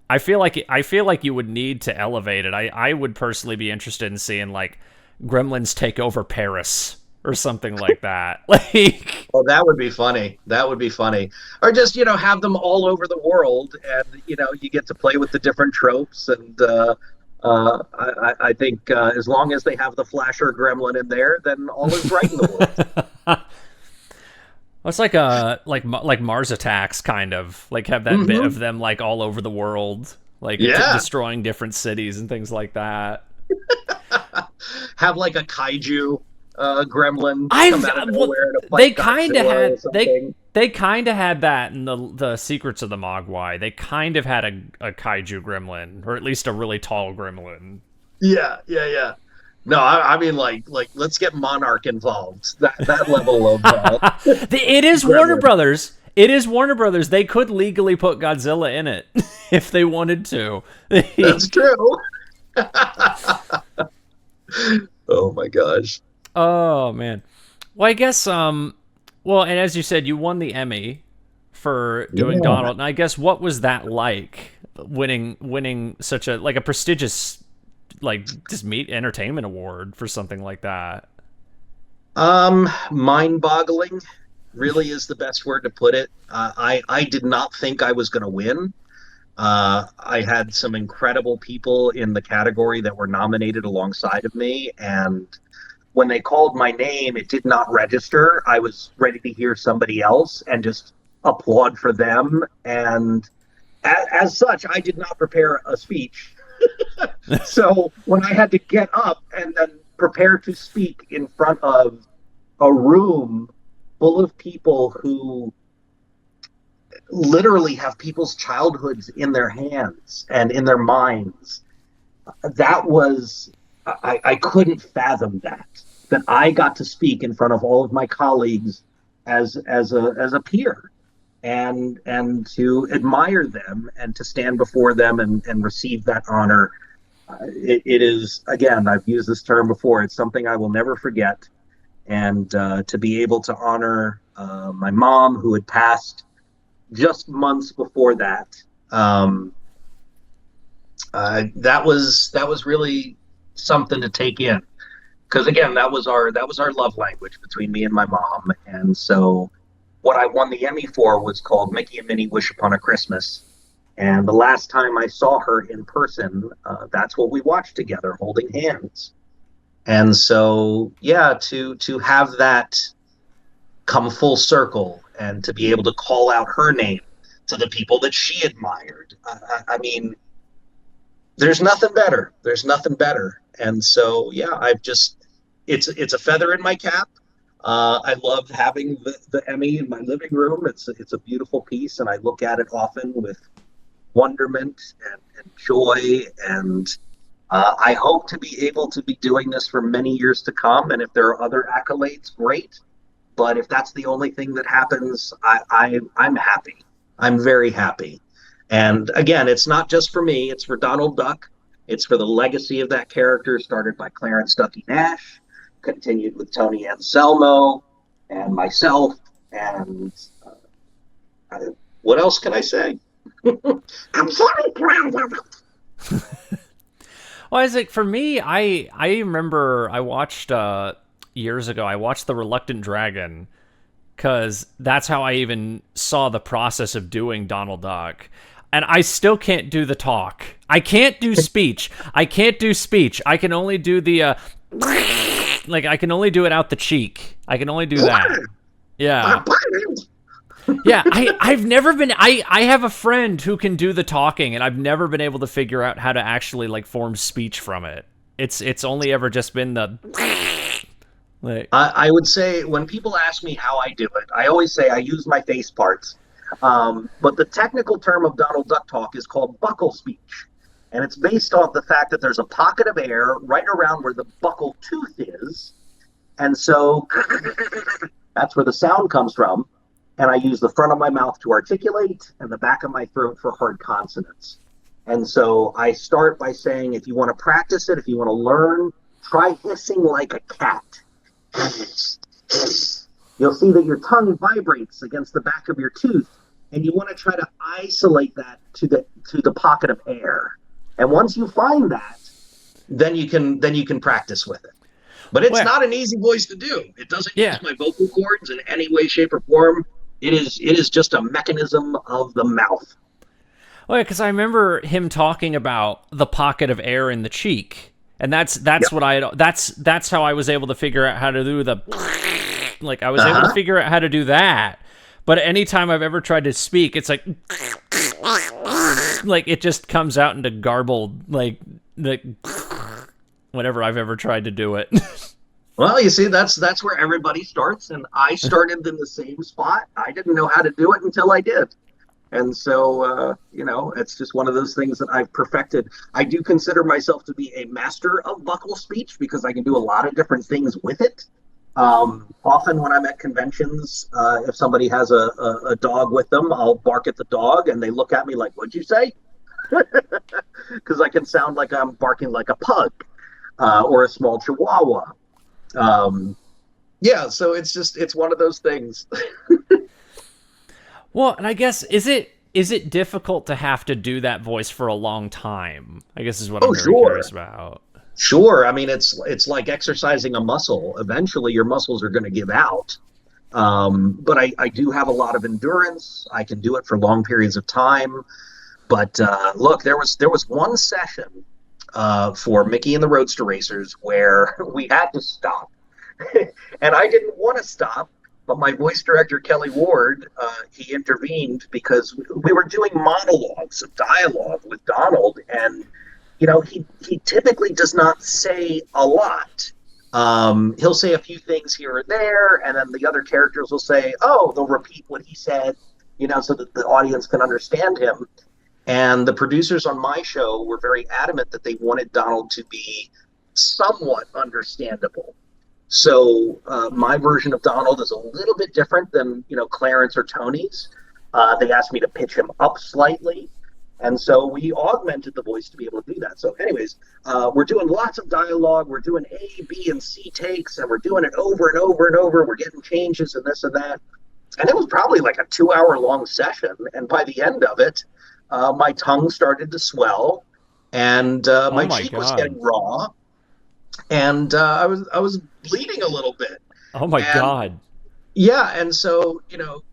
I feel like you would need to elevate it. I would personally be interested in seeing like Gremlins take over Paris or something like that. Like, Oh, that would be funny. That would be funny. Or just, have them all over the world and, you get to play with the different tropes. And I think as long as they have the Flasher Gremlin in there, then all is right in the world. it's like like Mars Attacks, kind of like have that bit of them like all over the world, like Yeah. destroying different cities and things like that. Have like a kaiju gremlin I come out of well, nowhere to they fight kind of Godzilla or had something. they kind of had that in the Secrets of the Mogwai. They kind of had a kaiju gremlin, or at least a really tall gremlin. Yeah, yeah, yeah. No, I mean like let's get Monarch involved. That level of It is gremlin. Warner Brothers. It is Warner Brothers. They could legally put Godzilla in it if they wanted to. That's true. Oh my gosh. Oh man. Well, I guess well, and as you said, you won the Emmy for doing Yeah. Donald. And I guess what was that like, winning such a prestigious just meet entertainment award for something like that? Mind-boggling really is the best word to put it. I did not think I was going to win. I had some incredible people in the category that were nominated alongside of me, and when they called my name, it did not register. I was ready to hear somebody else and just applaud for them. And as such, I did not prepare a speech. So when I had to get up and then prepare to speak in front of a room full of people who literally have people's childhoods in their hands and in their minds, that was, I couldn't fathom that I got to speak in front of all of my colleagues as a peer, and to admire them and to stand before them and receive that honor. It is, again, I've used this term before, it's something I will never forget. And to be able to honor my mom, who had passed just months before that, that was really something to take in, because again, that was our love language between me and my mom. And so what I won the Emmy for was called Mickey and Minnie Wish Upon a Christmas. And the last time I saw her in person, that's what we watched together, holding hands. And so, yeah, to have that come full circle and to be able to call out her name to the people that she admired, I mean, there's nothing better. There's nothing better. And so, yeah, it's a feather in my cap. I love having the Emmy in my living room. It's a beautiful piece, and I look at it often with wonderment and joy. And I hope to be able to be doing this for many years to come. And if there are other accolades, great. But if that's the only thing that happens, I'm happy. I'm very happy. And again, it's not just for me, it's for Donald Duck. It's for the legacy of that character, started by Clarence Ducky Nash, continued with Tony Anselmo and myself. And what else can I say? I'm very proud of it. Well, Isaac, for me, I remember I watched years ago. I watched The Reluctant Dragon, because that's how I even saw the process of doing Donald Duck. And I still can't do the talk. I can't do speech. I can't do speech. I can only do the like I can only do it out the cheek. I can only do that. Yeah. Yeah, I've never been I have a friend who can do the talking, and I've never been able to figure out how to actually like form speech from it. It's only ever just been the like, I would say when people ask me how I do it, I always say I use my face parts. But the technical term of Donald Duck talk is called buccal speech. And it's based off the fact that there's a pocket of air right around where the buccal tooth is. And so that's where the sound comes from. And I use the front of my mouth to articulate and the back of my throat for hard consonants. And so I start by saying, if you want to practice it, if you want to learn, try hissing like a cat. You'll see that your tongue vibrates against the back of your tooth, and you want to try to isolate that to the pocket of air. And once you find that, then you can practice with it. But it's not an easy voice to do. It doesn't use my vocal cords in any way, shape, or form. It is just a mechanism of the mouth. Oh yeah, because I remember him talking about the pocket of air in the cheek, and that's what that's how I was able to figure out how to do the like I was able to figure out how to do that. But anytime I've ever tried to speak, it's like it just comes out into garbled like whenever I've ever tried to do it. Well, you see, that's where everybody starts, and I started in the same spot. I didn't know how to do it until I did. And so, it's just one of those things that I've perfected. I do consider myself to be a master of buccal speech because I can do a lot of different things with it. Often when I'm at conventions, if somebody has a dog with them, I'll bark at the dog, and they look at me like, "What'd you say?" Because I can sound like I'm barking like a pug or a small chihuahua. So it's one of those things. Well, and I guess is it difficult to have to do that voice for a long time? I guess is what I'm very curious about. Sure. I mean, it's like exercising a muscle. Eventually, your muscles are going to give out. But I do have a lot of endurance. I can do it for long periods of time. But look, there was one session for Mickey and the Roadster Racers where we had to stop. And I didn't want to stop. But my voice director, Kelly Ward, he intervened because we were doing monologues of dialogue with Donald. And he typically does not say a lot. He'll say a few things here and there, and then the other characters will say, "Oh," they'll repeat what he said, so that the audience can understand him. And the producers on my show were very adamant that they wanted Donald to be somewhat understandable. So my version of Donald is a little bit different than Clarence or Tony's. They asked me to pitch him up slightly, and so we augmented the voice to be able to do that. So, anyways, we're doing lots of dialogue. We're doing A, B, and C takes, and we're doing it over and over and over. We're getting changes and this and that. And it was probably like a 2-hour long session. And by the end of it, my tongue started to swell, and my cheek was getting raw, and I was bleeding a little bit. Oh my God! Yeah, and so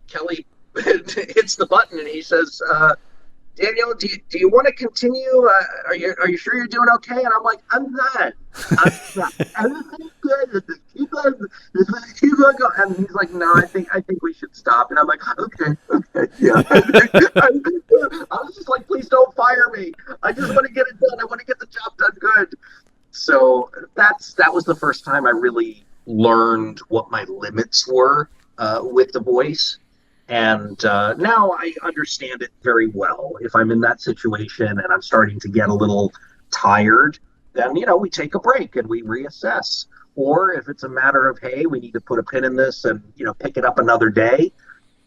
Kelly hits the button and he says, "Daniel, do you want to continue? Are you sure you're doing okay?" And I'm like, "I'm not. Everything's good. Keep on going." And he's like, "No, I think we should stop." And I'm like, "Okay, yeah." I was just like, "Please don't fire me. I just want to get it done. I want to get the job done good." So that was the first time I really learned what my limits were with the voice. And now I understand it very well. If I'm in that situation and I'm starting to get a little tired, then, we take a break and we reassess. Or if it's a matter of, hey, we need to put a pin in this and, pick it up another day,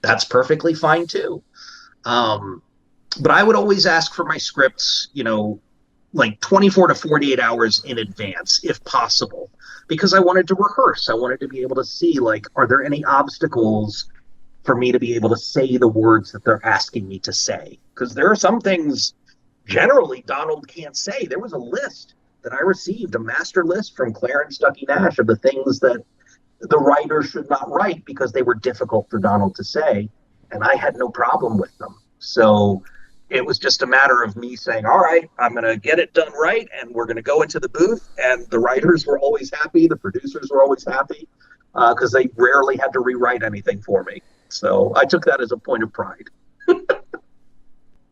that's perfectly fine too. But I would always ask for my scripts, like 24 to 48 hours in advance, if possible, because I wanted to rehearse. I wanted to be able to see, like, are there any obstacles for me to be able to say the words that they're asking me to say? Because there are some things generally Donald can't say. There was a list that I received, a master list from Clarence Ducky Nash of the things that the writer should not write because they were difficult for Donald to say, and I had no problem with them. So it was just a matter of me saying, all right, I'm going to get it done right, and we're going to go into the booth. And the writers were always happy. The producers were always happy because they rarely had to rewrite anything for me. So I took that as a point of pride.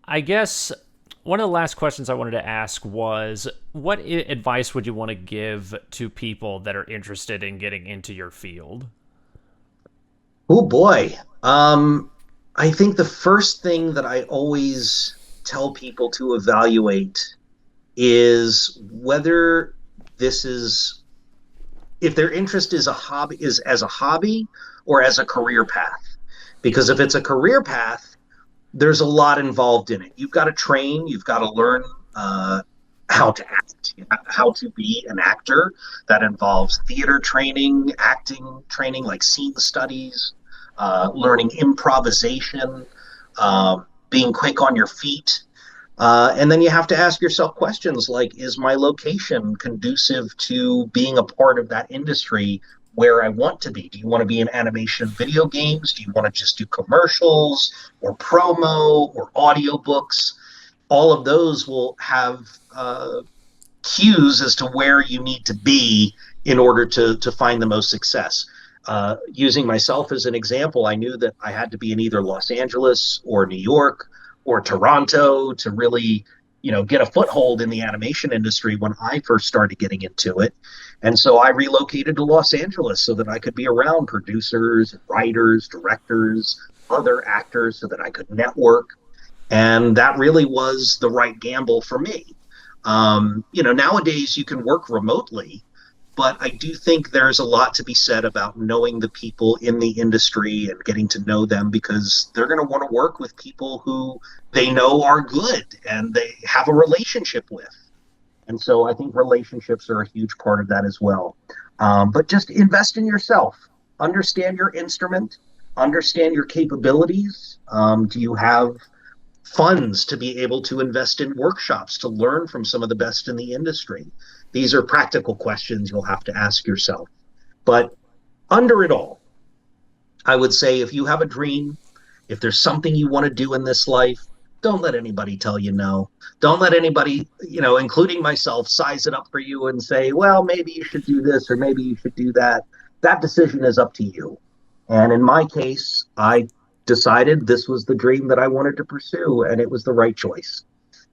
I guess one of the last questions I wanted to ask was, what advice would you want to give to people that are interested in getting into your field? Oh, boy. I think the first thing that I always tell people to evaluate is whether if their interest is as a hobby or as a career path. Because if it's a career path, there's a lot involved in it. You've got to train, you've got to learn how to act, how to be an actor. That involves theater training, acting training, like scene studies, learning improvisation, being quick on your feet. And then you have to ask yourself questions like, is my location conducive to being a part of that industry where I want to be? Do you want to be in animation video games? Do you want to just do commercials or promo or audiobooks? All of those will have cues as to where you need to be in order to find the most success. Using myself as an example, I knew that I had to be in either Los Angeles or New York or Toronto to really, get a foothold in the animation industry when I first started getting into it. And so I relocated to Los Angeles so that I could be around producers, writers, directors, other actors so that I could network. And that really was the right gamble for me. Nowadays you can work remotely, but I do think there's a lot to be said about knowing the people in the industry and getting to know them, because they're going to want to work with people who they know are good and they have a relationship with. And so I think relationships are a huge part of that as well. But just invest in yourself, understand your instrument, understand your capabilities. Do you have funds to be able to invest in workshops to learn from some of the best in the industry? These are practical questions you'll have to ask yourself. But under it all, I would say if you have a dream, if there's something you want to do in this life, don't let anybody tell you no. Don't let anybody, including myself, size it up for you and say, well, maybe you should do this or maybe you should do that. That decision is up to you. And in my case, I decided this was the dream that I wanted to pursue, and it was the right choice.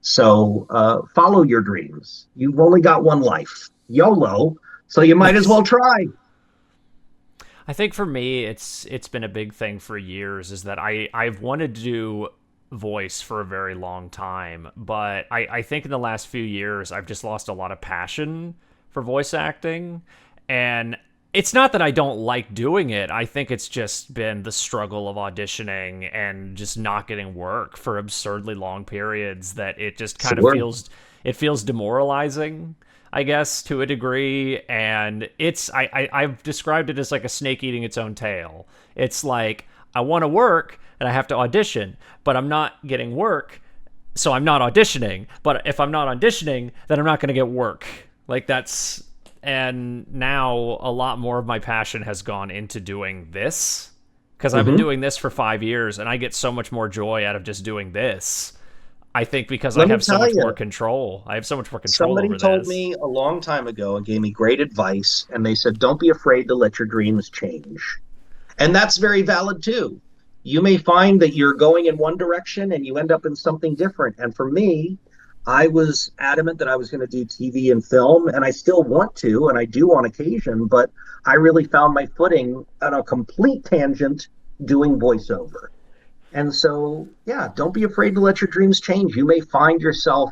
So follow your dreams. You've only got one life. YOLO. So you might as well try. I think for me, it's been a big thing for years is that I've wanted to do voice for a very long time, but I think in the last few years I've just lost a lot of passion for voice acting. And it's not that I don't like doing it. I think it's just been the struggle of auditioning and just not getting work for absurdly long periods that it just kind of Sure. feels demoralizing, I guess, to a degree. And I've described it as like a snake eating its own tail. It's like I want to work and I have to audition, but I'm not getting work, so I'm not auditioning. But if I'm not auditioning, then I'm not going to get work. Like that's and now a lot more of my passion has gone into doing this because I've been Hmm. doing this for 5 years and I get so much more joy out of just doing this. I think because I Let me have so tell much more you, control. I have so much more control somebody over told this. me a long time ago and gave me great advice, and they said, don't be afraid to let your dreams change. And that's very valid too. You may find that you're going in one direction and you end up in something different. And for me, I was adamant that I was going to do TV and film, and I still want to, and I do on occasion, but I really found my footing on a complete tangent doing voiceover. And so, yeah, don't be afraid to let your dreams change. You may find yourself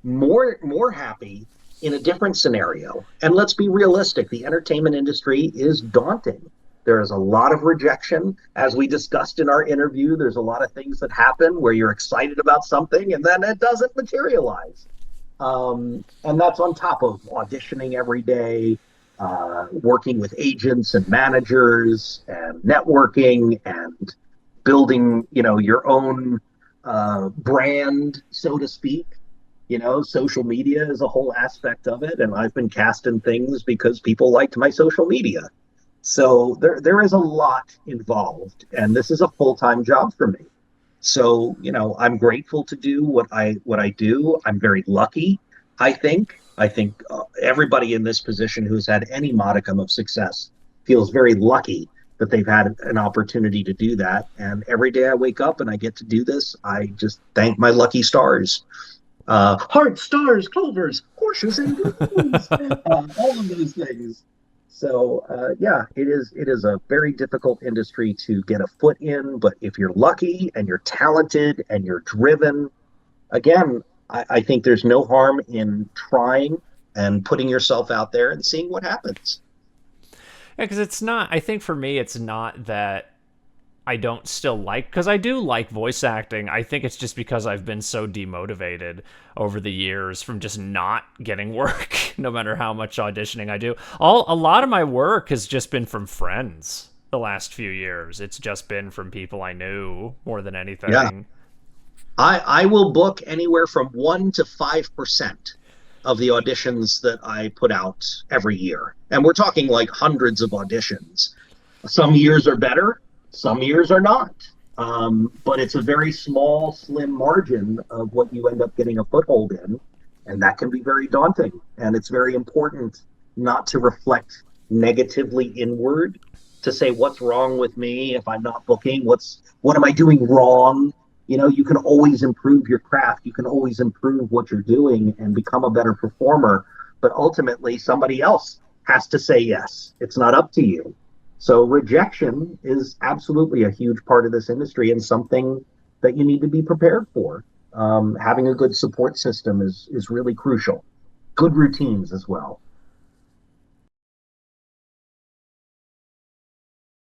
more happy in a different scenario. And let's be realistic, the entertainment industry is daunting. There is a lot of rejection. As we discussed in our interview, there's a lot of things that happen where you're excited about something and then it doesn't materialize. And that's on top of auditioning every day, working with agents and managers and networking and building, your own brand, so to speak. Social media is a whole aspect of it, and I've been cast in things because people liked my social media. So there is a lot involved, and this is a full-time job for me. So, I'm grateful to do what I do. I'm very lucky, I think. I think everybody in this position who's had any modicum of success feels very lucky that they've had an opportunity to do that. And every day I wake up and I get to do this, I just thank my lucky stars. Hearts, stars, clovers, horseshoes, and balloons, all of those things. So yeah, it is a very difficult industry to get a foot in, but if you're lucky and you're talented and you're driven, again, I think there's no harm in trying and putting yourself out there and seeing what happens. Yeah, because it's not. I think for me, it's not that I don't still like because I do like voice acting. I think it's just because I've been so demotivated over the years from just not getting work, no matter how much auditioning I do. A lot of my work has just been from friends the last few years. It's just been from people I knew more than Yeah, anything. I will book anywhere from 1 to 5% of the auditions that I put out every year, and we're talking like hundreds of auditions. Some years are better, some years are not. But it's a very small, slim margin of what you end up getting a foothold in. And that can be very daunting. And it's very important not to reflect negatively inward, to say what's wrong with me if I'm not booking, what am I doing wrong? You can always improve your craft. You can always improve what you're doing and become a better performer. But ultimately, somebody else has to say yes. It's not up to you. So rejection is absolutely a huge part of this industry and something that you need to be prepared for. Having a good support system is really crucial. Good routines as well.